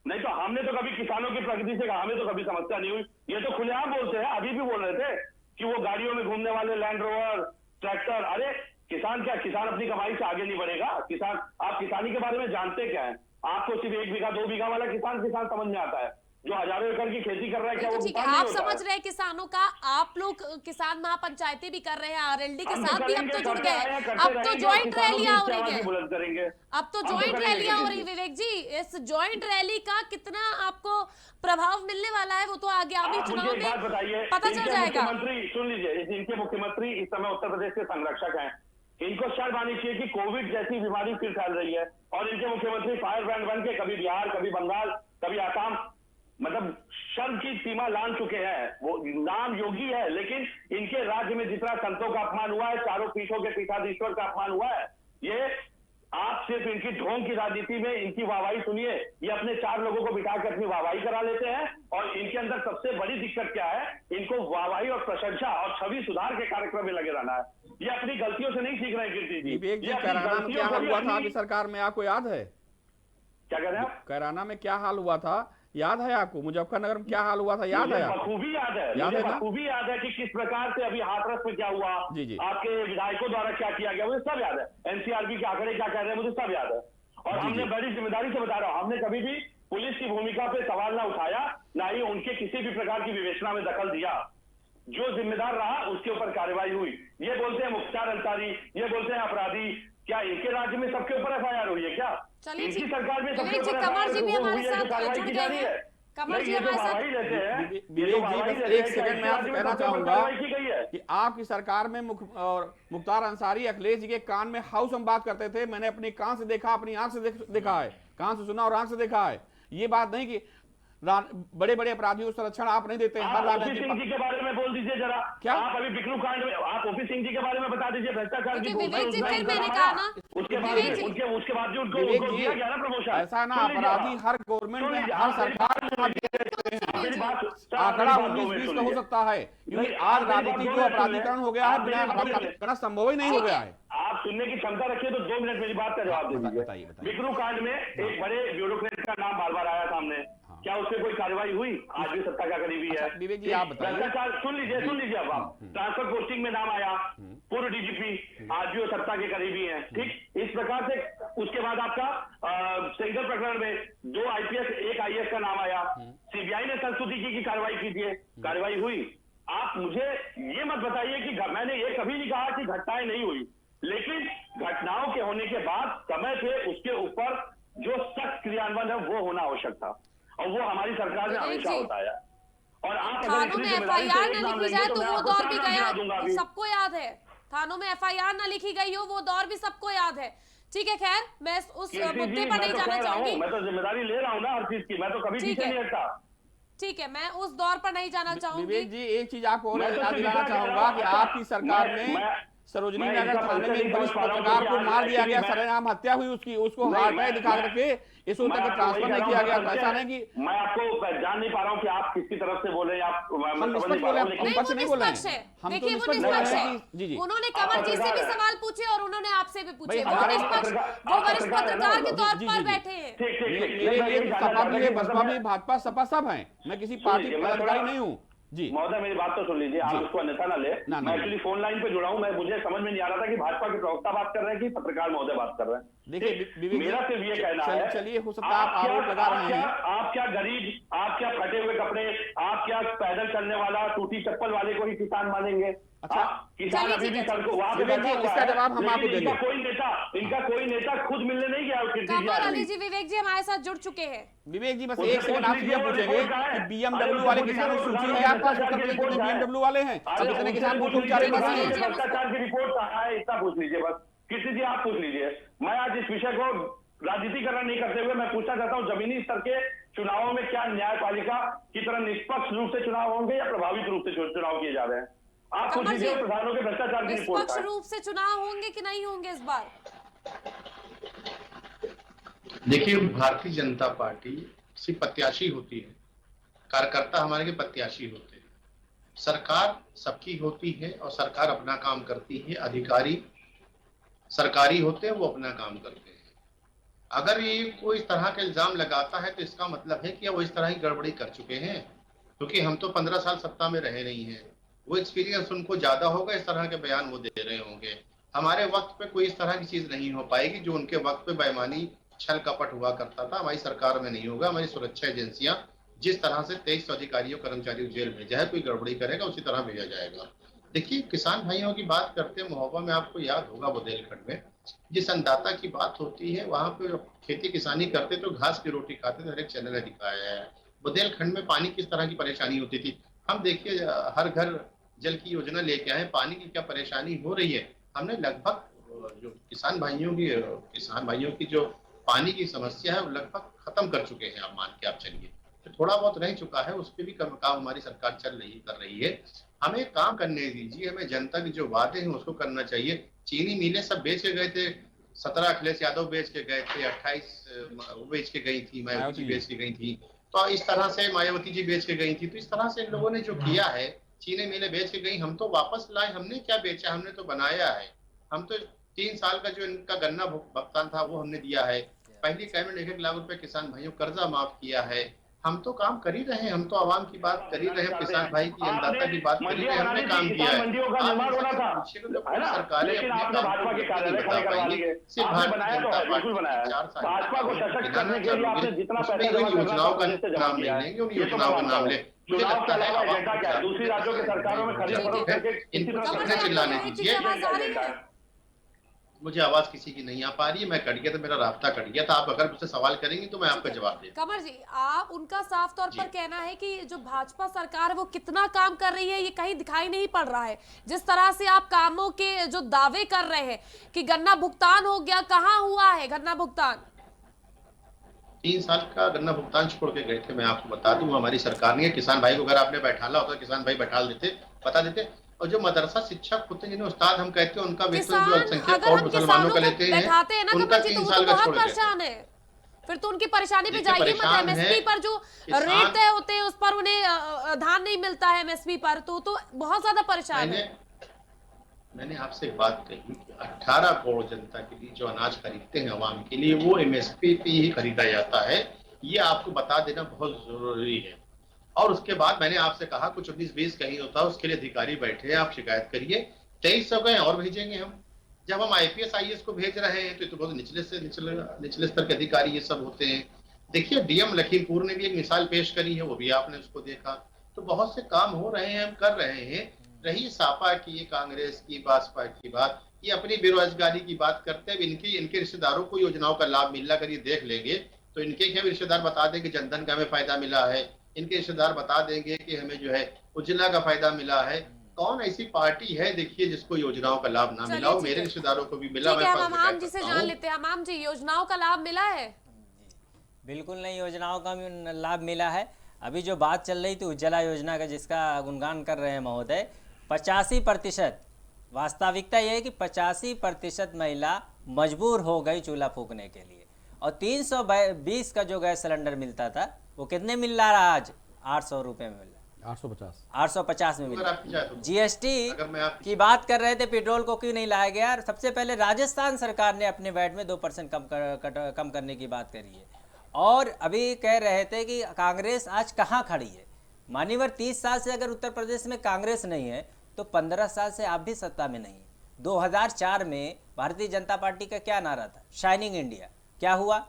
नहीं तो हमने तो कभी किसानों की प्रगति से कहा, हमें तो कभी समस्या नहीं हुई। ये तो खुलेआम बोलते हैं, अभी भी बोल रहे थे कि वो गाड़ियों में घूमने वाले लैंड रोवर ट्रैक्टर। अरे किसान क्या, किसान अपनी कमाई से आगे नहीं बढ़ेगा? किसान, आप किसानी के बारे में जानते क्या है? आपको सिर्फ 1 बीघा 2 बीघा वाला किसान समझ में आता है, जो हजारों एकड़ की खेती कर रहा है। क्या वो ठीक है, आप समझ रहे हैं किसानों का। आप लोग किसान महापंचायतें भी कर रहे हैं, आरएलडी के साथ भी अब तो जुड़ गए। अब तो ज्वाइंट रैलियां हो रही है, अब तो ज्वाइंट रैलियां हो रही है। विवेक जी, इस ज्वाइंट रैली का कितना आपको प्रभाव मिलने वाला है, वो तो आगामी चुनाव में पता चल जाएगा। मुख्यमंत्री सुन लीजिए, इनके मुख्यमंत्री इस समय उत्तर प्रदेश के संरक्षक हैं। इनको शर्म आनी चाहिए कि कोविड जैसी बीमारी फिर फैल रही है और इनके मुख्यमंत्री फायर ब्रांड बन के कभी बिहार, कभी बंगाल, कभी आसाम, मतलब शर्म की सीमा लांघ चुके हैं। वो नाम योगी है, लेकिन इनके राज्य में जितना संतों का अपमान हुआ है, चारों पीठों के पीठाधीश्वर का अपमान हुआ है, ये आप सिर्फ इनकी ढोंग की राजनीति में इनकी वाहवाही सुनिए। ये अपने 4 लोगों को बिठा कर अपनी वाहवाही करा लेते हैं और इनके अंदर सबसे बड़ी दिक्कत क्या है, इनको वाहवाही और प्रशंसा और छवि सुधार के कार्यक्रम में लगे रहना है। ये अपनी गलतियों से नहीं सीख रहे कीर्ति जी। कैराना में क्या हाल हुआ था आपकी सरकार में, आपको याद है? क्या कह रहे हैं आप? कैराना में क्या हाल हुआ था, याद है आपको? मुजफ्फरनगर में क्या हाल हुआ था, याद है? बखूबी याद है, बखूबी याद है कि किस प्रकार से अभी हाथरस में क्या हुआ, आपके विधायकों द्वारा क्या किया गया, मुझे सब याद है। एनसीआरबी के आंकड़े क्या कह रहे हैं, मुझे सब याद है। और हमने बड़ी जिम्मेदारी से बता रहा हूं, हमने कभी भी पुलिस की भूमिका पे सवाल ना उठाया, ना ही उनके किसी भी प्रकार की विवेचना में दखल दिया। जो जिम्मेदार रहा उसके ऊपर कार्रवाई हुई। ये बोलते हैं मुख्तार अंसारी, ये बोलते हैं अपराधी, क्या इनके राज्य में सबके ऊपर एफआईआर हुई है क्या? इनकी सरकार में सबके ऊपर कमर जी भी हमारे साथ कार्रवाई की जा रही है। कमर जी हमारे साथ विवेक जी, बस एक सेकंड में आपसे कहना चाहूंगा कि आपकी सरकार में मुख्तार अंसारी, अखिलेश जी के कान में हाउस हम बात करते थे। मैंने अपनी कान से देखा, अपनी आंख से देखा है, कान से सुना और आंख से देखा है। ये बात नहीं कि बड़े बड़े अपराधियों को संरक्षण आप नहीं देते हैं। ओपी सिंह जी के बारे में बोल दीजिए जरा, क्या आप अभी बिकरू कांड में, आप ओपी सिंह जी के बारे में बता दीजिए, भ्रष्टाचार की मैंने कहा ना, उसके बाद भी उनको दिया गया ना प्रमोशन। ऐसा ना, अपराधी हर गवर्नमेंट में, हर सरकार में आंकड़ा 19-20 का हो सकता है, क्योंकि आज राजनीति जो अपराधीकरण हो गया है, बिना अपराध करना संभव ही नहीं हो गया है। आप सुनने की क्षमता रखिए तो 2 मिनट मेरी बात का जवाब दे दीजिए। बिकरू कांड में एक बड़े ब्यूरोक्रेट का नाम बार बार आया सामने, क्या उससे कोई कार्रवाई हुई? आज भी सत्ता का करीबी है। अच्छा, विवेक जी आप बताइए। भ्रष्टाचार सुन लीजिए अब आप, ट्रांसफर पोस्टिंग में नाम आया, पूर्व डीजीपी, आज भी वो सत्ता के करीबी हैं। ठीक इस प्रकार से उसके बाद आपका सेंगर प्रकरण में 2 IPS 1 IAS का नाम आया, सीबीआई ने संस्तुति की कार्रवाई कीजिए, कार्रवाई हुई। आप मुझे ये मत बताइए कि मैंने ये कभी नहीं कहा कि घटनाएं नहीं हुई, लेकिन घटनाओं के होने के बाद समय पे उसके ऊपर जो सख्त क्रियान्वयन है वो होना आवश्यक था, और वो हमारी सरकार में हमेशा होता है। और आप थानों में FIR न लिखी जाए तो वो दौर भी गया, सबको याद है। थानों में FIR न लिखी गई हो वो दौर भी सबको याद है। ठीक है, खैर मैं उस मुद्दे पर नहीं जाना चाहूंगी। मैं तो जिम्मेदारी ले रहा हूँ ना हर चीज की, मैं तो कभी पीछे नहीं हटता। ठीक है, मैं उस दौर पर नहीं जाना चाहूंगी। विवेक जी एक चीज आपको और याद दिलाना चाहूंगा कि आपकी सरकार में सरोजनी नगर थाने में एक वरिष्ठ पत्रकार को मार दिया गया, सरेआम हत्या हुई उसकी, उसको हार्ट अटैक दिखा करके इस वक्त तक ट्रांसफर नहीं किया गया। ऐसा नहीं कि मैं आपको जान नहीं पा रहा हूँ कि आप किसकी तरफ से बोल रहे हैं, आप हम निष्पक्ष बोल रहे हैं, हम पक्ष नहीं बोल रहे हैं, हम तो निष्पक्ष बोल रहे हैं। जी जी, उन्होंने कंवर जी से भी सवाल पूछे और उन्होंने आपसे भी पूछे, वो हमारे वरिष्ठ पत्रकार के तौर पर बैठे हैं। मेरे लिए सपा भी है, बसपा भी, भाजपा सपा सब है, मैं किसी पार्टी पदाधिकारी नहीं हूँ। जी महोदय मेरी बात तो सुन लीजिए, आप उसको अन्यथा ना ले। मैं एक्चुअली फोन लाइन पे जुड़ा हूं, मैं मुझे समझ में नहीं आ रहा था कि भाजपा के प्रवक्ता बात कर रहे हैं कि पत्रकार महोदय बात कर रहे हैं। देखिए मेरा सिर्फ ये कहना है, चलिए हो सकता है आप आरोप लगा रहे हैं, आप क्या गरीब, आप क्या फटे हुए कपड़े, आप क्या पैदल चलने वाला टूटी चप्पल वाले को ही किसान मानेंगे? अच्छा किसान अभी भी सड़कों वहां पे इसका जवाब हम आपको देंगे। इनका कोई नेता खुद मिलने नहीं गया। कमर अली जी, विवेक जी हमारे साथ जुड़ चुके हैं। विवेक जी बस एक सेकंड आपसे ये पूछेंगे कि BMW वाले किसानों की सूची है आपके पास, उत्तर प्रदेश में BMW वाले हैं, अब इतने किसान को बेचारे मर रहे हैं। भ्रष्टाचार की रिपोर्ट कहाँ है, इतना पूछ लीजिए बस, किसी जी आप पूछ लीजिए। मैं आज इस विषय को राजनीतिकरण नहीं करते हुए मैं पूछना चाहता हूँ, जमीनी स्तर के चुनावों में क्या न्यायपालिका की तरह निष्पक्ष रूप से चुनाव होंगे या प्रभावित रूप से चुनाव किए जा रहे हैं? आप पूछ लीजिए प्रधानों के भ्रष्टाचार की रिपोर्ट। निष्पक्ष रूप से चुनाव होंगे कि नहीं होंगे इस बार? देखिए, भारतीय जनता पार्टी सिर्फ प्रत्याशी होती है, कार्यकर्ता हमारे के प्रत्याशी होते हैं। सरकार सबकी होती है और सरकार अपना काम करती है, अधिकारी सरकारी होते हैं, वो अपना काम करते हैं। अगर ये कोई इस तरह का इल्जाम लगाता है तो इसका मतलब है कि वो इस तरह की गड़बड़ी कर चुके हैं, क्योंकि हम तो 15 साल सत्ता में रहे नहीं हैं। वो एक्सपीरियंस उनको ज्यादा होगा, इस तरह के बयान वो दे रहे होंगे। हमारे वक्त पे कोई इस तरह की चीज नहीं हो पाएगी जो उनके वक्त पे बेईमानी छल कपट हुआ करता था, हमारी सरकार में नहीं होगा। हमारी सुरक्षा एजेंसियां जिस तरह से 23 अधिकारियों कर्मचारियों जेल भेजा है, कोई गड़बड़ी करेगा उसी तरह भेजा जाएगा। देखिए, किसान भाइयों की बात करते हैं, महोबा में आपको याद होगा बुंदेलखंड में जिस अन्नदाता की बात होती है, वहां पे खेती किसानी करते तो घास की रोटी खाते थे, हर एक चैनल ने दिखाया है। बुंदेलखंड में पानी किस तरह की परेशानी होती थी, हम देखिए हर घर जल की योजना लेके आए, पानी की क्या परेशानी हो रही है। हमने लगभग जो किसान भाइयों की जो पानी की समस्या है वो लगभग खत्म कर चुके हैं, आप मान के आप चलिए। तो थोड़ा बहुत रह चुका है, उस पर भी काम हमारी सरकार कर रही है। हमें काम करने दीजिए, हमें जनता के जो वादे हैं उसको करना चाहिए। चीनी मिलें सब बेच के गए थे, 17 अखिलेश यादव बेच के गए थे, 28 वो बेच के गई थी, मायावती जी बेच के गई थी, तो इस तरह से मायावती जी बेच के गई थी। तो इस तरह से इन लोगों ने जो किया है, चीनी मिलें बेच के गई, हम तो वापस लाए। हमने क्या बेचा, हमने तो बनाया है। हम तो 3 साल का जो इनका गन्ना भुगतान था वो हमने दिया है। पहली कैबिनेट 1 लाख रुपए किसान भाइयों कर्जा माफ किया है। हम तो काम कर ही रहे हैं, हम तो आवाम की बात कर ही रहे हैं, किसान भाई की, अन्नदाता की बात कर ही रहे हैं, हमने काम किया है। सरकारें अपने काम को नहीं बता पाएंगे, सिर्फ भारतीय जनता पार्टी 4 साल योजनाओं का नाम नहीं लेंगे, उन योजनाओं का नाम ले। मुझे लगता है दूसरी राज्यों की सरकारों में इनको सबसे चिल्लाने दीजिए। मुझे आवाज किसी की नहीं आ पा रही है, मैं कट गया था, मेरा रास्ता कट गया था। आप अगर मुझसे सवाल करेंगी तो मैं आपका जवाब दूंगा। कमर जी, आप उनका साफ तौर पर कहना है कि जो भाजपा सरकार है वो कितना काम कर रही है ये कहीं दिखाई नहीं पड़ रहा है। जिस तरह से आप कामों के जो दावे कर रहे हैं कि गन्ना भुगतान हो गया, कहाँ हुआ है गन्ना भुगतान? 3 साल का गन्ना भुगतान छोड़ के गए थे, मैं आपको बता दूं, हमारी सरकार ने। किसान भाई को अगर आपने बैठाला होता, किसान भाई बैठा देते, बता देते। और जो मदरसा शिक्षक होते हैं, जिन्हें उस्ताद हम कहते हैं, उनका वेतन जो अल्पसंख्यक और मुसलमानों का लेते हैं, उनका 3 साल का छोड़ गए। फिर तो उनकी परेशानी पे जाइए मत। एमएसपी पर जो रेट तय होते हैं उस पर उन्हें धान नहीं मिलता है एमएसपी पर, तो बहुत ज्यादा परेशान है। मैंने आपसे एक बात कही कि 18 करोड़ जनता के लिए जो अनाज खरीदते हैं अवाम के लिए, वो एमएसपी पे ही खरीदा जाता है। ये आपको बता देना बहुत जरूरी है। और उसके बाद मैंने आपसे कहा कुछ 19-20 कहीं होता है, उसके लिए अधिकारी बैठे हैं, आप शिकायत करिए। 2300 गए और भेजेंगे हम। जब हम IPS IAS को भेज रहे हैं तो बहुत निचले से निचले स्तर के अधिकारी ये सब होते हैं। देखिए DM लखीमपुर ने भी एक मिसाल पेश करी है, वो भी आपने उसको देखा। तो बहुत से काम हो रहे हैं, हम कर रहे हैं। रही सापा की, कांग्रेस की, भाजपा की बात, ये अपनी बेरोजगारी की बात करते हैं। इनके रिश्तेदारों को योजनाओं का लाभ मिल रहा, अगर ये देख लेंगे तो इनके क्या रिश्तेदार बता दें कि जनधन का हमें फायदा मिला है, इनके रिश्तेदार बता देंगे कि हमें जो है उज्ज्वला का फायदा मिला है। कौन ऐसी पार्टी है देखिए जिसको योजनाओं का लाभ ना मिला हो? मेरे रिश्तेदारों को भी मिला। ठीक है, हम आम जी से जान लेते हैं। आम जी, योजनाओं का लाभ मिला है? बिल्कुल नहीं, योजनाओं का लाभ मिला है। अभी जो बात चल रही थी उज्ज्वला योजना का, जिसका गुणगान कर रहे हैं महोदय, 85%, वास्तविकता यह है कि 85% महिला मजबूर हो गई चूल्हा फूकने के लिए। और 320 का जो गैस सिलेंडर मिलता था वो कितने मिल रहा है आज? 800 रुपये में मिल रहा है, 850 में मिल रहा है। GST की बात कर रहे थे, पेट्रोल को क्यों नहीं लाया गया? सबसे पहले राजस्थान सरकार ने अपने वैट में 2% कम करने की बात करी है। और अभी कह रहे थे कि कांग्रेस आज कहाँ खड़ी है। मान्यवर, 30 साल से अगर उत्तर प्रदेश में कांग्रेस नहीं है तो 15 साल से आप भी सत्ता में नहीं है। 2004 में भारतीय जनता पार्टी का क्या नारा था? Shining India. क्या हुआ?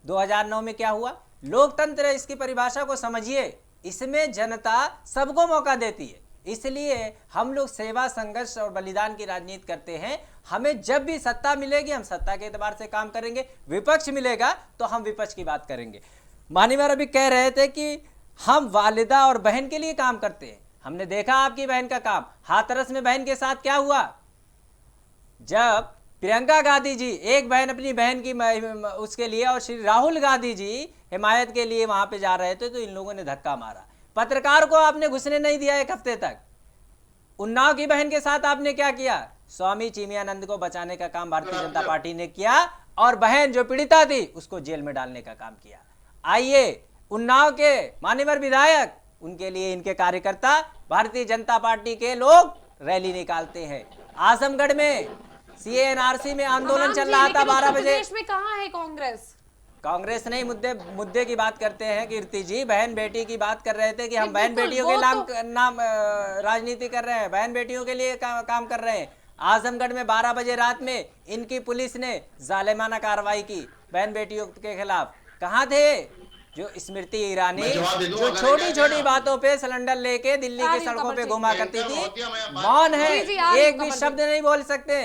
2009 में क्या हुआ? लोकतंत्र है, इसकी परिभाषा को समझिए। इसमें जनता सबको मौका देती है, इसलिए हम लोग सेवा, संघर्ष और बलिदान की राजनीति करते हैं। हमें जब भी सत्ता मिलेगी हम सत्ता के एतबार से काम करेंगे, विपक्ष मिलेगा तो हम विपक्ष की बात करेंगे। मान्यवर अभी कह रहे थे कि हम वालिदा और बहन के लिए काम करते हैं। हमने देखा आपकी बहन का काम। हाथरस में बहन के साथ क्या हुआ? जब प्रियंका गांधी जी, एक बहन अपनी बहन की उसके लिए, और श्री राहुल गांधी जी हिमायत के लिए वहां पे जा रहे थे तो इन लोगों ने धक्का मारा। पत्रकार को आपने घुसने नहीं दिया 1 हफ्ते तक। उन्नाव की बहन के साथ आपने क्या किया? स्वामी चिन्मयानंद को बचाने का काम भारतीय जनता पार्टी ने किया और बहन जो पीड़िता थी उसको जेल में डालने का काम किया। आइए, उन्नाव के मान्यवर विधायक, उनके लिए इनके कार्यकर्ता, भारतीय जनता पार्टी के लोग रैली निकालते हैं। आजमगढ़ में CNRC में आंदोलन चल रहा था 12 बजे। प्रदेश में कहाँ है कांग्रेस? कांग्रेस नहीं, मुद्दे की बात करते हैं कीर्ति जी। बहन बेटी की बात कर रहे थे कि हम बहन बेटियों के नाम राजनीति कर रहे हैं, बहन बेटियों के लिए काम कर रहे हैं। आजमगढ़ में 12 बजे रात में इनकी पुलिस ने जालिमाना कार्रवाई की बहन बेटियों के खिलाफ। कहाँ थे जो स्मृति ईरानी, जो छोटी छोटी बातों पे सिलेंडर लेके दिल्ली की सड़कों पे घुमा करती थी? मौन है, एक भी शब्द नहीं बोल सकते।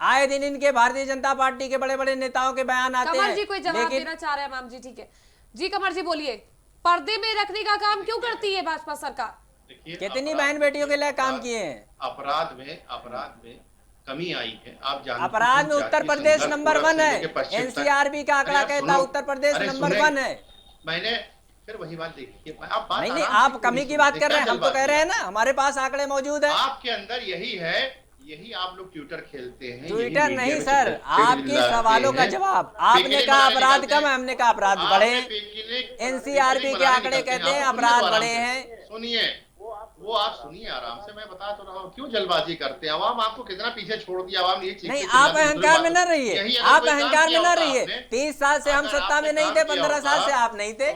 आए दिन इनके भारतीय जनता पार्टी के बड़े बड़े नेताओं के बयान आते हैं। कमर जी कोई जवाब देना चाह रहे हैं? मैम जी ठीक है जी, कमर जी बोलिए। पर्दे में रखने का काम क्यों करती है भाजपा सरकार? कितनी बहन बेटियों के लिए काम किए हैं? अपराध में कमी आई है, आप जानते। अपराध में उत्तर प्रदेश नंबर 1 है। NCRB का आंकड़ा कहता है उत्तर प्रदेश नंबर 1 है। मैंने फिर वही बात देखी। नहीं, आप कमी की बात कर रहे हैं, हम तो कह रहे हैं ना हमारे पास आंकड़े मौजूद है। आपके अंदर यही आप लोग ट्विटर खेलते हैं। ट्विटर नहीं सर, आपके सवालों का जवाब। आपने कहा अपराध कम है, हमने कहा अपराध बढ़े। NCRB के आंकड़े कहते हैं अपराध बढ़े हैं। सुनिए, वो आप सुनिए आराम से, मैं बता तो रहा हूँ। क्यों जल्दबाजी करते हैं? आवाम आपको कितना पीछे छोड़ दिया। आवाम ये चीज नहीं, आप अहंकार में न रहिए, आप अहंकार में न रहिए। 30 साल से हम सत्ता में नहीं थे, 15 साल से आप नहीं थे।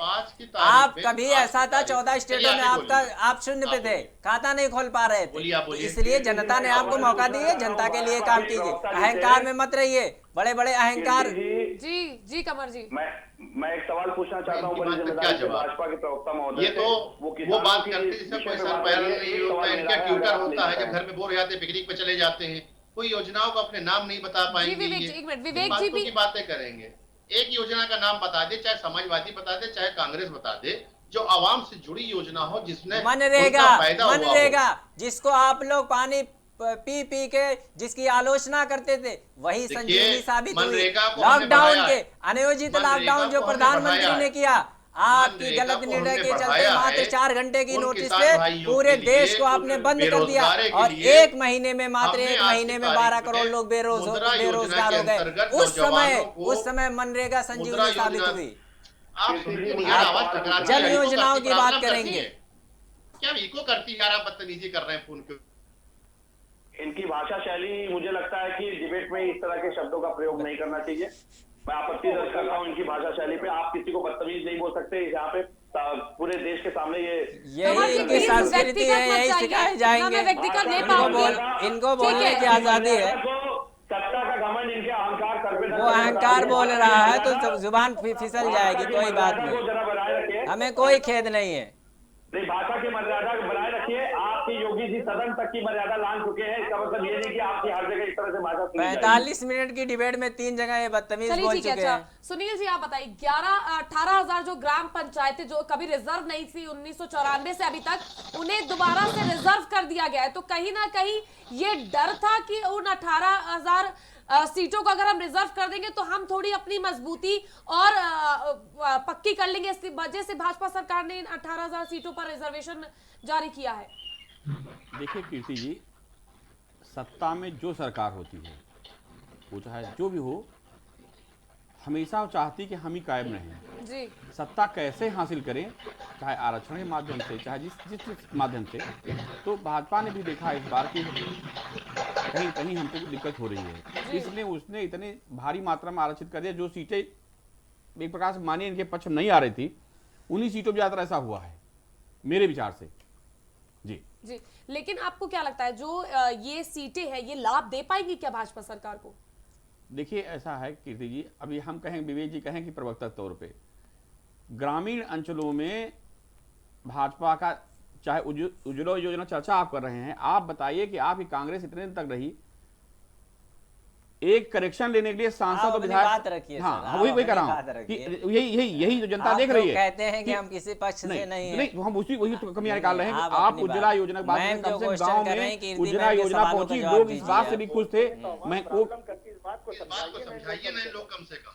आप कभी ऐसा था 14 स्टेटों में आप शून्य पे थे, खाता नहीं खोल पा रहे थे। इसलिए जनता ने आपको मौका दिया, जनता के लिए काम कीजिए, अहंकार में मत रहिए। बड़े बड़े अहंकार। जी कमर जी, मैं एक सवाल पूछना चाहता हूँ भाजपा के प्रवक्ता महोदय। ये तो वो बात करते हैं जैसे कोई सर पैर नहीं होता, इनका ट्विटर होता है, जब घर में बोर हो जाते पिकनिक पे चले जाते हैं, कोई योजनाओं को अपने नाम नहीं बता पाएंगे। विवेक जी भी बातें करेंगे। एक योजना का नाम बता दे, चाहे समाजवादी बता दे, चाहे कांग्रेस बता दे, जो आवाम से जुड़ी योजना हो, जिसने मनरेगा जिसको आप लोग पानी पी के जिसकी आलोचना करते थे, वही संजीवनी साबित हुई। लॉकडाउन के अनियोजित लॉकडाउन जो प्रधानमंत्री ने किया, आपकी गलत निर्णय के चलते मात्र 4 घंटे की नोटिस पे पूरे देश को आपने बंद कर दिया और 1 महीने में, मात्र 1 महीने में 12 करोड़ लोग बेरोजगार हो गए। उस समय मनरेगा संजीवनी साबित हुई। जल योजनाओं की बात करेंगे। क्या इको करती है यार, आप बदतमीजी कर रहे हैं फोन के। इनकी भाषा शैली, मुझे लगता है कि डिबेट में इस तरह के शब्दों का प्रयोग नहीं करना चाहिए। मैं आपत्ति दर्ज करता हूँ इनकी भाषा शैली पे। आप किसी को बदतमीज नहीं बोल सकते यहाँ पे पूरे देश के सामने। यही इनकी संस्कृति है, यही सिखाए जाएंगे। इनको बोलने की आजादी है। सत्ता का घमंड, इनके अहंकार सर पे, वो अहंकार बोल रहा है तो जुबान फिसल जाएगी, कोई बात नहीं, हमें कोई खेद नहीं है। नहीं, भाषा की मर्यादा बनाए रखिए। आपकी योगी जी सदन तक की मर्यादा लांघ चुके हैं। इसका मतलब ये नहीं कि आपकी हर जगह इस तरह से भाषा सुनी जाएगी। 45 मिनट की डिबेट में 3 जगह ये बदतमीज बोल चुके हैं। सुनील जी आप बताइए, 18,000 जो ग्राम पंचायतें जो कभी रिजर्व नहीं थी 1994 से अभी तक, उन्हें दोबारा से रिजर्व कर दिया गया है, तो कहीं ना कहीं ये डर था कि उन 18,000 सीटों को अगर हम रिजर्व कर देंगे तो हम थोड़ी अपनी मजबूती और पक्की कर लेंगे। इस वजह से भाजपा सरकार ने इन 18,000 सीटों पर रिजर्वेशन जारी किया है। देखिए कीर्ति जी, सत्ता में जो सरकार होती है वो चाहे जो भी हो, हमेशा वो चाहती कि हम ही कायम रहें। जी। सत्ता कैसे हासिल करें, चाहे आरक्षण के माध्यम से, चाहे जिस माध्यम से। तो भाजपा ने भी देखा इस बार की कहीं कहीं हमको दिक्कत हो रही है, इसलिए उसने इतने भारी मात्रा में आरक्षित कर दिया। जो सीटें एक प्रकार से मानिए इनके पक्ष में नहीं आ रही थी, उन्हीं सीटों पर ज्यादा ऐसा हुआ है मेरे विचार से। जी जी, लेकिन आपको क्या लगता है जो ये सीटें हैं ये लाभ दे पाएंगी क्या भाजपा सरकार को? देखिए ऐसा है कीर्ति जी, अभी हम कहें, विवेक जी कहें कि प्रवक्ता तौर पे ग्रामीण अंचलों में भाजपा का चाहे उज्ज्वला योजना चर्चा आप कर रहे हैं, आप बताइए कि आप ही कांग्रेस इतने दिन तक रही, एक करेक्शन लेने के लिए सांसद और विधायक, हाँ वही कह रहा हूँ कि यही जो जनता देख रही है। कहते हैं कि हम किसी पक्ष से नहीं, हम वही तो कमियां निकाल रहे हैं। आप उज्ज्वला योजना के बारे में कम से गांव में उज्ज्वला योजना पहुंची, लोग इस बात से भी खुश थे। मैं वो बात को समझाइए ना, लोग कम से कम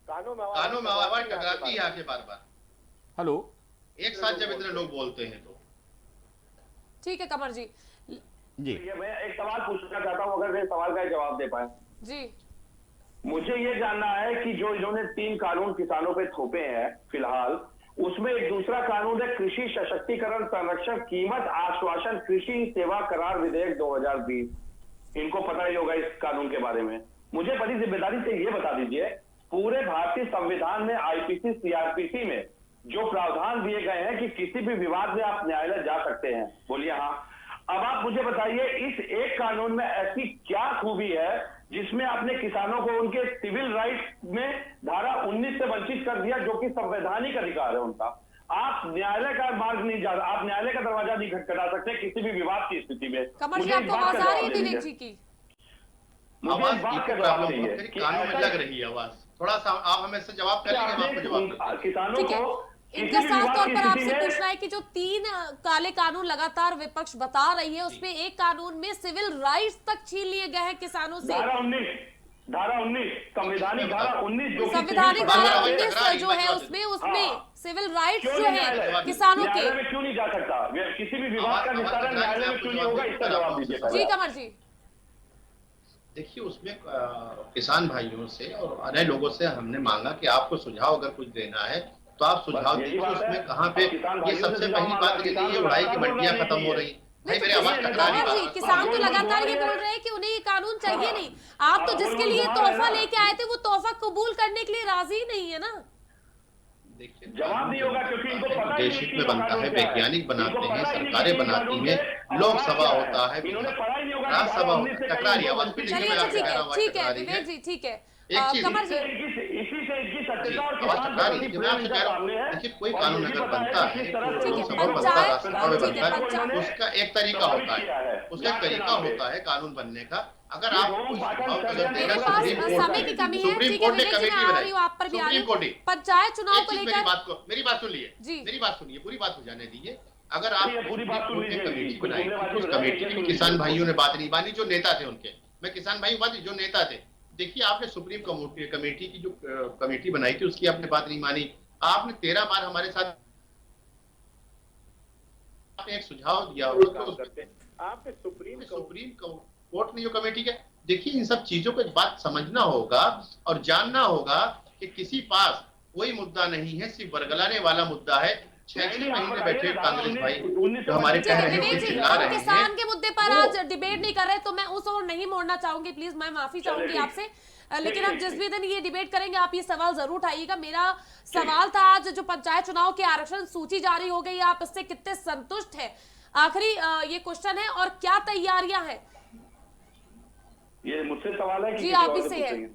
कानों में आवाज टकराती है आके बार-बार। हेलो, एक साथ जब इतने लोग बोलते हैं तो ठीक है कमर जी। जी मैं एक सवाल पूछना चाहता हूँ, अगर मेरे सवाल का जवाब दे पाए। जी, मुझे ये जानना है कि जो इन्होंने 3 कानून किसानों पे थोपे हैं फिलहाल, उसमें एक दूसरा कानून है कृषि सशक्तिकरण संरक्षण कीमत आश्वासन कृषि सेवा करार विधेयक 2020। इनको पता ही होगा इस कानून के बारे में। मुझे बड़ी जिम्मेदारी से ये बता दीजिए, पूरे भारतीय संविधान में आईपीसी सीआरपीसी में जो प्रावधान दिए गए हैं कि किसी भी विवाद में आप न्यायालय जा सकते हैं, बोलिए हाँ। अब आप मुझे बताइए, इस एक कानून में ऐसी क्या खूबी है जिसमें आपने किसानों को उनके सिविल राइट में धारा 19 से वंचित कर दिया, जो कि संवैधानिक अधिकार है उनका। आप न्यायालय का मार्ग नहीं जा, आप न्यायालय का दरवाजा नहीं खटखटा सकते किसी भी विवाद की स्थिति में। कमर जी आपको आवाज आ रही है विवेक जी की? आवाज कानों में लग रही है आवाज, थोड़ा सा आप हमें से जवाब कर लीजिए, हम आपको जवाब किसानों को इनका साफ तौर पर आपसे पूछना है कि जो 3 काले कानून लगातार विपक्ष बता रही है, उसमें एक कानून में सिविल राइट्स तक छीन लिए गए हैं किसानों से। धारा 19 संवैधानिक धारा 19 जो संवैधानिक धारा 19 जो है उसमें सिविल राइट्स जो है किसानों के, में क्यों नहीं जा सकता? किसी भी विवाद का निस्तारण न्यायालय में क्यों नहीं होगा? इसका जवाब दीजिए। जी कमर जी। देखिए, उसमें किसान भाइयों से और अन्य लोगों से हमने मांगा कि आपको सुझाव अगर कुछ देना है तो आप सुझाव दीजिए। उसमें कहाँ पे ये सबसे पहली बात कि ये उड़ाई की मंडियां खत्म हो रही। नहीं, मेरे आवाज टकरा रही है। किसान तो लगातार ये बोल रहे हैं कि उन्हें ये कानून चाहिए नहीं। आप तो जिसके लिए तोहफा लेके आए थे वो तोहफा कबूल करने के लिए राजी नहीं है ना। देखिए, जवाब नहीं होगा क्योंकि इनको पता देश हित में बनता है, वैज्ञानिक बनाते हैं, सरकारें बनाती हैं, लोकसभा होता है, राज्यसभा होता है, टकरा रही आवाज। ठीक है विवेक जी, ठीक है कमर जी। देखिए, कोई कानून अगर बनता है तो लोकसभा बनता है, राज्यसभा में बनता है, उसका एक तरीका होता है, उसका एक तरीका होता है कानून बनने का। अगर आप समय की कमी है, सुप्रीम कोर्ट ने कमेटी बनाई, आप पर भी सुप्रीम कोर्ट पंचायत चुनाव को लेकर मेरी बात सुन लिए, मेरी बात सुनिए, पूरी बात हो जाने दीजिए। अगर आप पूरी बात कमेटी बनाई, उस कमेटी में किसान भाइयों ने बात नहीं मानी, जो नेता थे उनके, मैं किसान भाई बात जो नेता थे। देखिए, आपने सुप्रीम कमेटी की जो कमेटी बनाई थी उसकी आपने बात नहीं मानी। आपने 13 बार हमारे साथ आपने एक सुझाव दिया आपने सुप्रीम कोर्ट ने जो कमेटी के, देखिए इन सब चीजों को बात समझना होगा और जानना होगा कि किसी पास कोई मुद्दा नहीं है, सिर्फ बरगलाने वाला मुद्दा है। 6 महीने बैठे कांग्रेस भाई जो हमारे कह रहे हैं, चिल्ला रहे हैं, किसान के मुद्दे पर आज डिबेट नहीं कर रहे, तो मैं उस उस ओर नहीं मोड़ना चाहूंगी, प्लीज मैं माफी चाहूंगी आपसे, लेकिन हम जिस भी दिन ये डिबेट करेंगे आप ये सवाल जरूर उठाइएगा। मेरा सवाल था आज जो पंचायत चुनाव की आरक्षण सूची जारी हो गई, आप इससे कितने संतुष्ट हैं? आखिरी ये क्वेश्चन है, और क्या तैयारियां हैं? ये मुझसे सवाल है कि जी, किसी आप और ही से से है। पूछेंगे?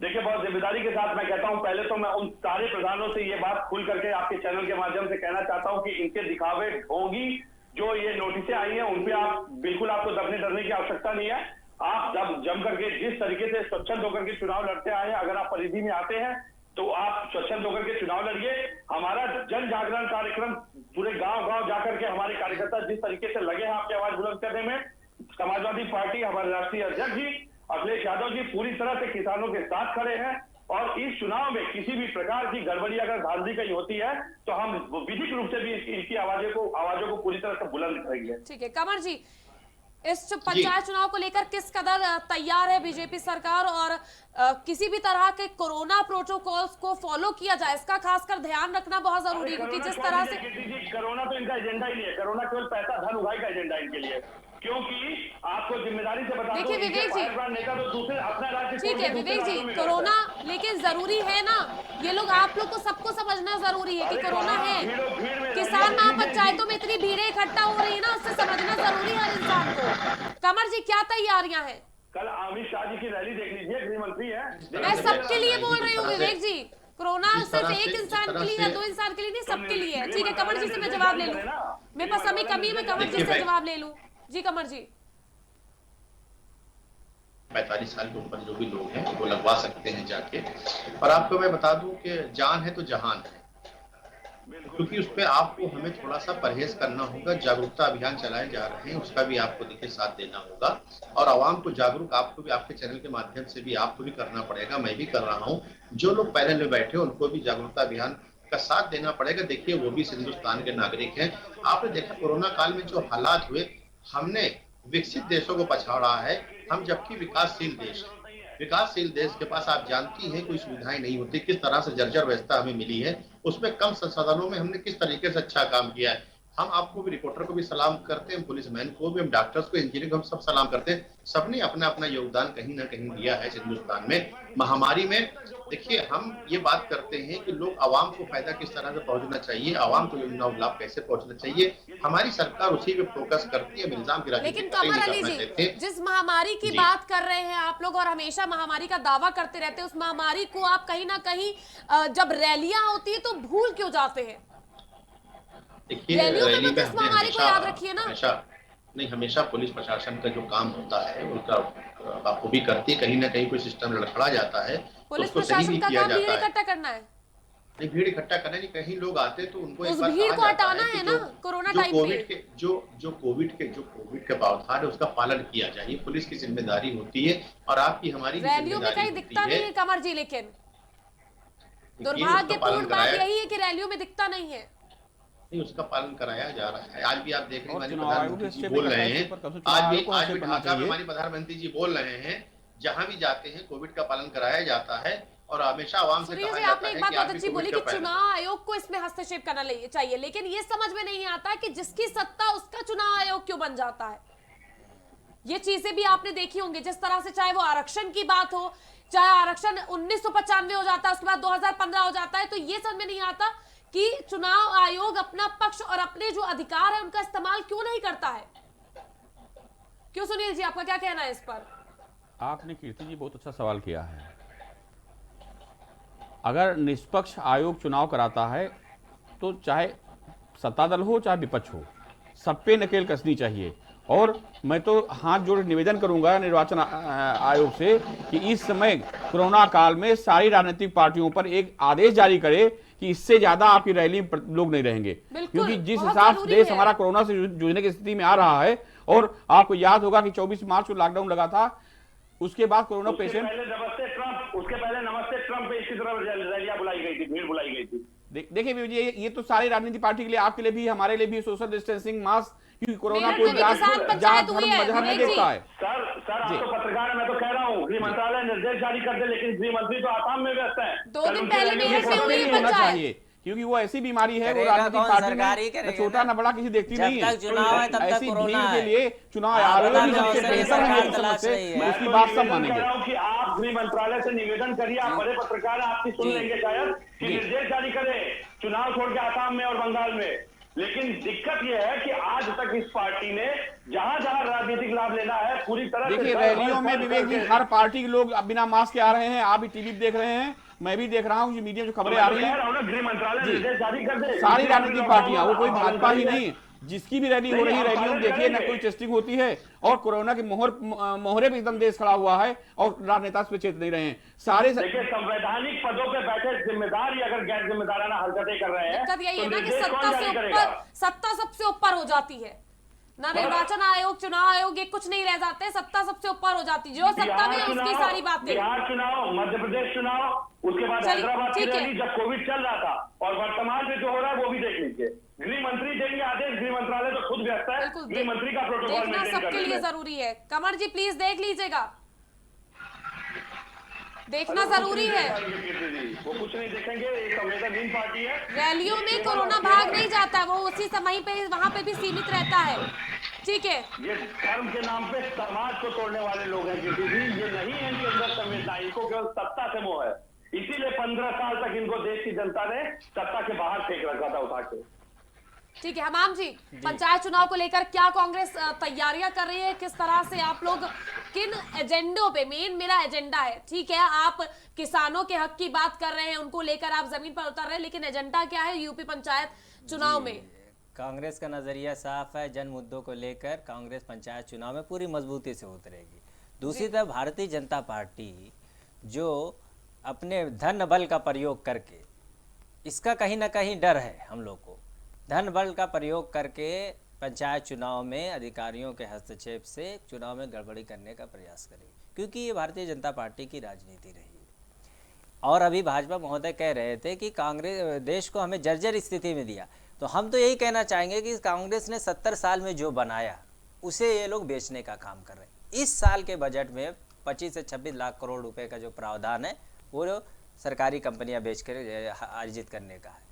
देखिए, बहुत जिम्मेदारी के साथ मैं कहता हूं, पहले तो मैं उन सारे प्रधानों से ये बात खुल करके आपके चैनल के माध्यम से कहना चाहता हूं कि इनके दिखावे ढोंगी जो ये नोटिसें आई हैं उन पे आप बिल्कुल, आपको दबने डरने की आवश्यकता नहीं है। आप जब जम करके जिस तरीके से स्वच्छंद होकर के चुनाव लड़ते आए हैं, अगर आप परिधि में आते हैं तो आप स्वच्छंद होकर के चुनाव लड़िए। हमारा जन जागरण कार्यक्रम पूरे गांव जाकर के हमारे कार्यकर्ता जिस तरीके से लगे हैं आपकी आवाज बुलंद करने में, समाजवादी पार्टी, हमारे राष्ट्रीय अध्यक्ष जी अखिलेश यादव जी पूरी तरह से किसानों के साथ खड़े हैं, और इस चुनाव में किसी भी प्रकार की गड़बड़ी अगर धांधली कहीं होती है तो हम विधिक रूप से भी इनकी आवाजों को पूरी तरह से बुलंद करेंगे। ठीक है कमर जी, इस पंचायत चुनाव को लेकर किस कदर तैयार है बीजेपी सरकार, और किसी भी तरह के कोरोना प्रोटोकॉल्स को फॉलो किया जाए इसका खासकर ध्यान रखना बहुत जरूरी है, क्योंकि जिस तरह से कोरोना तो इनका एजेंडा ही नहीं है, कोरोना केवल पैसा धन उगाई का एजेंडा इनके लिए। क्योंकि आपको जिम्मेदारी से बता देखिए विवेक जी, नेता तो दूसरे अपना राज्य ठीक है विवेक जी, कोरोना लेकिन जरूरी है ना, ये लोग आप लोग को सबको समझना जरूरी है कि कोरोना है। किसान महापंचायतों में इतनी भीड़ें इकट्ठा हो रही है ना, उससे समझना जरूरी है हर इंसान को। कमर जी, क्या तैयारियां हैं? कल अमित शाह जी की रैली देख लीजिए, गृह मंत्री है। मैं सबके लिए बोल रही हूँ विवेक जी, कोरोना सिर्फ एक इंसान के लिए या दो इंसान के लिए नहीं, सबके लिए है। ठीक है कमर जी से मैं जवाब ले लूं, मेरे पास समय कमी है, मैं कमर जी से जवाब ले लूं। जी कमर जी, 45 साल के ऊपर जो भी लोग हैं वो लगवा सकते हैं जाके। और आपको मैं बता दूं कि जान है तो जहान है, क्योंकि उस पर आपको हमें थोड़ा सा परहेज करना होगा। जागरूकता अभियान चलाए जा रहे हैं, उसका भी आपको देखिए साथ देना होगा, और आवाम को जागरूक आपको भी आपके चैनल के माध्यम से भी आपको भी करना पड़ेगा। मैं भी कर रहा हूँ, जो लोग पहले में बैठे उनको भी जागरूकता अभियान का साथ देना पड़ेगा। देखिए वो भी हिंदुस्तान के नागरिक हैं। आपने देखा कोरोना काल में जो हालात हुए, हमने विकसित देशों को पछाड़ा है, हम जबकि विकासशील देश के पास आप जानती हैं कोई सुविधाएं नहीं होती, किस तरह से जर्जर व्यवस्था हमें मिली है, उसमें कम संसाधनों में हमने किस तरीके से अच्छा काम किया है। हम आपको भी, रिपोर्टर को भी सलाम करते हैं, पुलिसमैन को भी, हम डॉक्टर्स को, इंजीनियर को, हम सब सलाम करते हैं। सबने अपना अपना योगदान कहीं ना कहीं दिया है हिंदुस्तान में महामारी में। देखिए हम ये बात करते हैं कि लोग आवाम को फायदा किस तरह से पहुंचना चाहिए, आवाम को योजनाओं लाभ कैसे पहुंचना चाहिए, हमारी सरकार उसी पे फोकस करती है। इल्जाम की लेकिन कमर अली जी, जिस महामारी की बात कर रहे हैं आप लोग और हमेशा महामारी का दावा करते रहते हैं, उस महामारी को आप कहीं ना कहीं जब रैलियां होती है तो भूल क्यों जाते हैं? रैलियों में तो इस महामारी को याद रखिए ना। हमेशा पुलिस प्रशासन का जो काम होता है उनका आपको भी करती है, कहीं ना कहीं कोई सिस्टम लड़खड़ा जाता है, पुलिस प्रशासन का काम भीड़ इकट्ठा करना है। नहीं, भीड़ इकट्ठा करना नहीं, कहीं लोग आते तो उनको उस भीड़ को हटाना है ना। कोरोना टाइम पे जो कोविड के प्रावधान है उसका पालन किया जाए, पुलिस की जिम्मेदारी होती है, और आपकी हमारी रैलियों में कहीं दिखता नहीं है कमर जी, लेकिन दुर्भाग्यपूर्ण बात यही है कि रैलियों में दिखता नहीं है। नहीं, उसका पालन कराया जा रहा है। आज भी आप देख रहे हैं प्रधानमंत्री जी बोल रहे हैं, आज भी ढाका में हमारी प्रधानमंत्री जी बोल रहे हैं, जहां भी जाते हैं कोविड का पालन कराया जाता है, और हमेशा आवाम से कहा जाता आपने है एक बात कि बहुत अच्छी बोली कि चुनाव आयोग को इसमें हस्तक्षेप करना चाहिए, लेकिन ये समझ में नहीं आता कि जिसकी सत्ता उसका चुनाव आयोग क्यों बन जाता है। ये चीजें भी आपने देखी होंगी, जिस तरह से चाहे वो आरक्षण की बात हो, चाहे आरक्षण 1995 हो जाता है, उसके बाद 2015 हो जाता है, तो ये समझ में नहीं आता कि चुनाव आयोग अपना पक्ष और अपने जो अधिकार है उनका इस्तेमाल क्यों नहीं करता है। क्यों सुनील जी, आपका क्या कहना है इस पर? आपने कीर्ति जी बहुत अच्छा सवाल किया है। अगर निष्पक्ष आयोग चुनाव कराता है तो चाहे सत्ता दल हो चाहे विपक्ष हो, सब पे नकेल कसनी चाहिए। और मैं तो हाथ जोड़ निवेदन करूंगा निर्वाचन आयोग से कि इस समय कोरोना काल में सारी राजनीतिक पार्टियों पर एक आदेश जारी करे कि इससे ज्यादा आपकी रैली लोग नहीं रहेंगे, क्योंकि जिस हिसाब से देश हमारा कोरोना से जूझने की स्थिति में आ रहा है, और आपको याद होगा कि 24 मार्च को लॉकडाउन लगा था, उसके बाद कोरोना पेशेंट, उसके पहले नमस्ते ट्रंप पे इसी तरह रैलियां बुलाई गई थी, भीड़ बुलाई गई थी। देखिए ये तो सारी राजनीतिक पार्टी के लिए, आपके लिए भी, हमारे लिए भी सोशल डिस्टेंसिंग, मास्क, क्योंकि कोरोना को जात धर्म मजहब नहीं देखता है। सर आप तो पत्रकार है, मैं तो कह रहा हूँ गृह मंत्रालय निर्देश जारी कर दे, लेकिन गृह मंत्री तो आसाम में व्यस्त है। 2 दिन पहले मेरठ में हुई पंचायत, क्योंकि वो ऐसी बीमारी है, वो करेगा राजनीतिक कौन? पार्टी सरकार ही में करेगा छोटा ना। न बड़ा किसी देखती जब नहीं है। तक चुनाव है, तब तक ऐसी कोरोना भीड़ के है। लिए चुनाव आप आयोग बता भी दो, सबसे उससे बेहतर सरकार है इस तलाश समझ रही से, है। उसकी बात सब मानेंगे। कि आप गृह मंत्रालय से निवेदन करिए, आप बड़े पत्रकार हैं, आपकी सुन जी। लेंगे शायद, कि जी। निर्देश जारी करें चुनाव छोड़ के आसाम में और बंगाल में। लेकिन दिक्कत यह है कि आज तक इस पार्टी ने जहां जहां राजनीतिक लाभ लेना है पूरी तरह से देखिए, रैलियों में विवेक जी हर पार्टी के लोग अब बिना मास्क के आ रहे हैं, आप भी टीवी देख रहे हैं, मैं भी देख रहा हूँ, जो मीडिया जो खबरें आ रही हैं, गृह मंत्रालय जी। निर्देश जारी कर दे। सारी राजनीतिक पार्टियां, वो कोई भाजपा ही नहीं, जिसकी भी रैली हो रही है, रैलियों में देखिए न कोई टेस्टिंग होती है, और कोरोना के मोहरे पे एकदम देश खड़ा हुआ है, और राजनेता इस पे चेत नहीं रहे हैं सारे। देखिए, संवैधानिक पदों पे बैठे जिम्मेदार ही अगर गैर जिम्मेदाराना हरकतें कर रहे हैं, दिक्कत यही है तो ना कि निर्देश कौन जारी करेगा? सत्ता सबसे ऊपर हो जाती है ना। निर्वाचन आयोग, चुनाव आयोग, ये कुछ नहीं रह जाते, सत्ता सबसे ऊपर हो जाती है। जो सत्ता में है उसकी सारी बातें। बिहार चुनाव, मध्य प्रदेश चुनाव, उसके बाद चलिए, हैदराबाद की ठीक है। रैली जब कोविड चल रहा था, और वर्तमान में जो हो रहा है वो भी देख लीजिए। गृह मंत्री देंगे आदेश, गृह मंत्रालय तो खुद व्यस्त है, बिल्कुल, गृह मंत्री का प्रोटोकॉल देखना मेंटेन सबके करने लिए में। जरूरी है। कमर जी प्लीज देख लीजिएगा, देखना अरे वो जरूरी कुछ नहीं है। देखेंगे कीर्ति जी, वो कुछ नहीं देखेंगे, एक संवेदनहीन पार्टी है। रैलियों में कोरोना भाग नहीं जाता, वो उसी समय पे वहां पे भी सीमित रहता है। ठीक है, ये धर्म के नाम पे समाज को तोड़ने वाले लोग हैं कीर्ति जी। ये नहीं है इनके अंदर संवेदना, इनको केवल सत्ता से मोह है। इसीलिए 15 साल तक इनको देश की जनता ने सत्ता के बाहर फेंक रखा था उठा के। ठीक है। हमाम जी, पंचायत चुनाव को लेकर क्या कांग्रेस तैयारियां कर रही है? किस तरह से आप लोग किन एजेंडों पे? मेन मेरा एजेंडा है, ठीक है, आप किसानों के हक की बात कर रहे हैं, उनको लेकर आप जमीन पर उतर रहे हैं, लेकिन एजेंडा क्या है यूपी पंचायत चुनाव में? कांग्रेस का नजरिया साफ है, जन मुद्दों को लेकर कांग्रेस पंचायत चुनाव में पूरी मजबूती से उतरेगी। दूसरी तरफ भारतीय जनता पार्टी जो अपने धन बल का प्रयोग करके, इसका कहीं ना कहीं डर है हम लोग को, धन बल का प्रयोग करके पंचायत चुनाव में अधिकारियों के हस्तक्षेप से चुनाव में गड़बड़ी करने का प्रयास करेगी, क्योंकि ये भारतीय जनता पार्टी की राजनीति रही है। और अभी भाजपा महोदय कह रहे थे कि कांग्रेस देश को हमें जर्जर स्थिति में दिया, तो हम तो यही कहना चाहेंगे कि कांग्रेस ने 70 साल में जो बनाया उसे ये लोग बेचने का काम कर रहे हैं। इस साल के बजट में 25 से 26 लाख करोड़ रुपए का जो प्रावधान है वो सरकारी कंपनियां बेचकर अर्जित करने का है।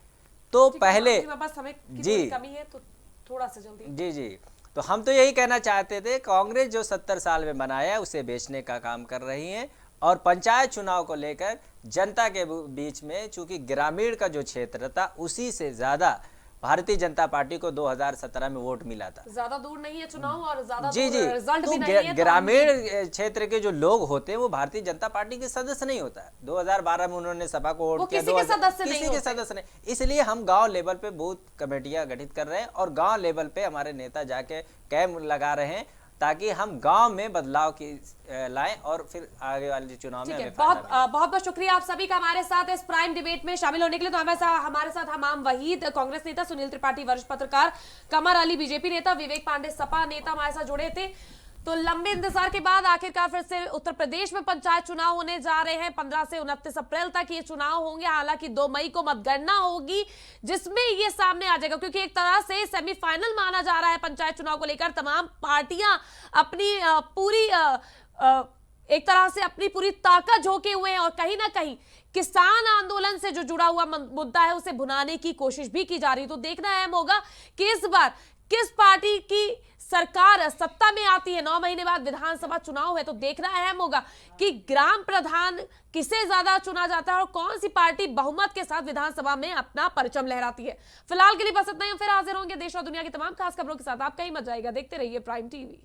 तो पहले जी कमी है तो थोड़ा सा जल्दी जी तो हम तो यही कहना चाहते थे, कांग्रेस जो 70 साल में बनाया उसे बेचने का काम कर रही है। और पंचायत चुनाव को लेकर जनता के बीच में, चूंकि ग्रामीण का जो क्षेत्र था उसी से ज्यादा भारतीय जनता पार्टी को 2017 में वोट मिला था। ज्यादा दूर नहीं है चुनाव और ज्यादा जी रिजल्ट तो भी नहीं है। ग्रामीण क्षेत्र के जो लोग होते हैं वो भारतीय जनता पार्टी के सदस्य नहीं होता है। 2012 में उन्होंने सभा को वोट किया, किसी के सदस्य नहीं। इसलिए हम गांव लेवल पे बूथ कमेटियां गठित कर रहे हैं और गांव लेवल पे हमारे नेता जाके कैंप लगा रहे हैं, ताकि हम गांव में बदलाव की लाएं और फिर आगे वाले चुनाव में हमें बहुत बहुत शुक्रिया आप सभी का हमारे साथ इस प्राइम डिबेट में शामिल होने के लिए। तो हमारे साथ हमाम वहीद कांग्रेस नेता, सुनील त्रिपाठी वरिष्ठ पत्रकार, कमर अली बीजेपी नेता, विवेक पांडे सपा नेता हमारे साथ जुड़े थे। तो लंबे इंतजार के बाद आखिरकार फिर से उत्तर प्रदेश में पंचायत चुनाव होने जा रहे हैं। 15 से 29 अप्रैल तक ये चुनाव होंगे। हालांकि 2 मई को मतगणना होगी, जिसमें ये सामने आ जाएगा, क्योंकि एक तरह से सेमीफाइनल माना जा रहा है पंचायत चुनाव को लेकर। तमाम पार्टियां अपनी पूरी एक तरह से अपनी पूरी ताकत झोंके हुए हैं और कहीं ना कहीं किसान आंदोलन से जो जुड़ा हुआ मुद्दा है उसे भुनाने की कोशिश भी की जा रही है। तो देखना अहम होगा कि इस बार किस पार्टी की सरकार सत्ता में आती है। 9 महीने बाद विधानसभा चुनाव है, तो देखना अहम होगा कि ग्राम प्रधान किसे ज्यादा चुना जाता है और कौन सी पार्टी बहुमत के साथ विधानसभा में अपना परचम लहराती है। फिलहाल के लिए बस इतना ही, फिर हाजिर होंगे देश और दुनिया की तमाम खास खबरों के साथ। आप कहीं मत जाइएगा, देखते रहिए प्राइम टीवी।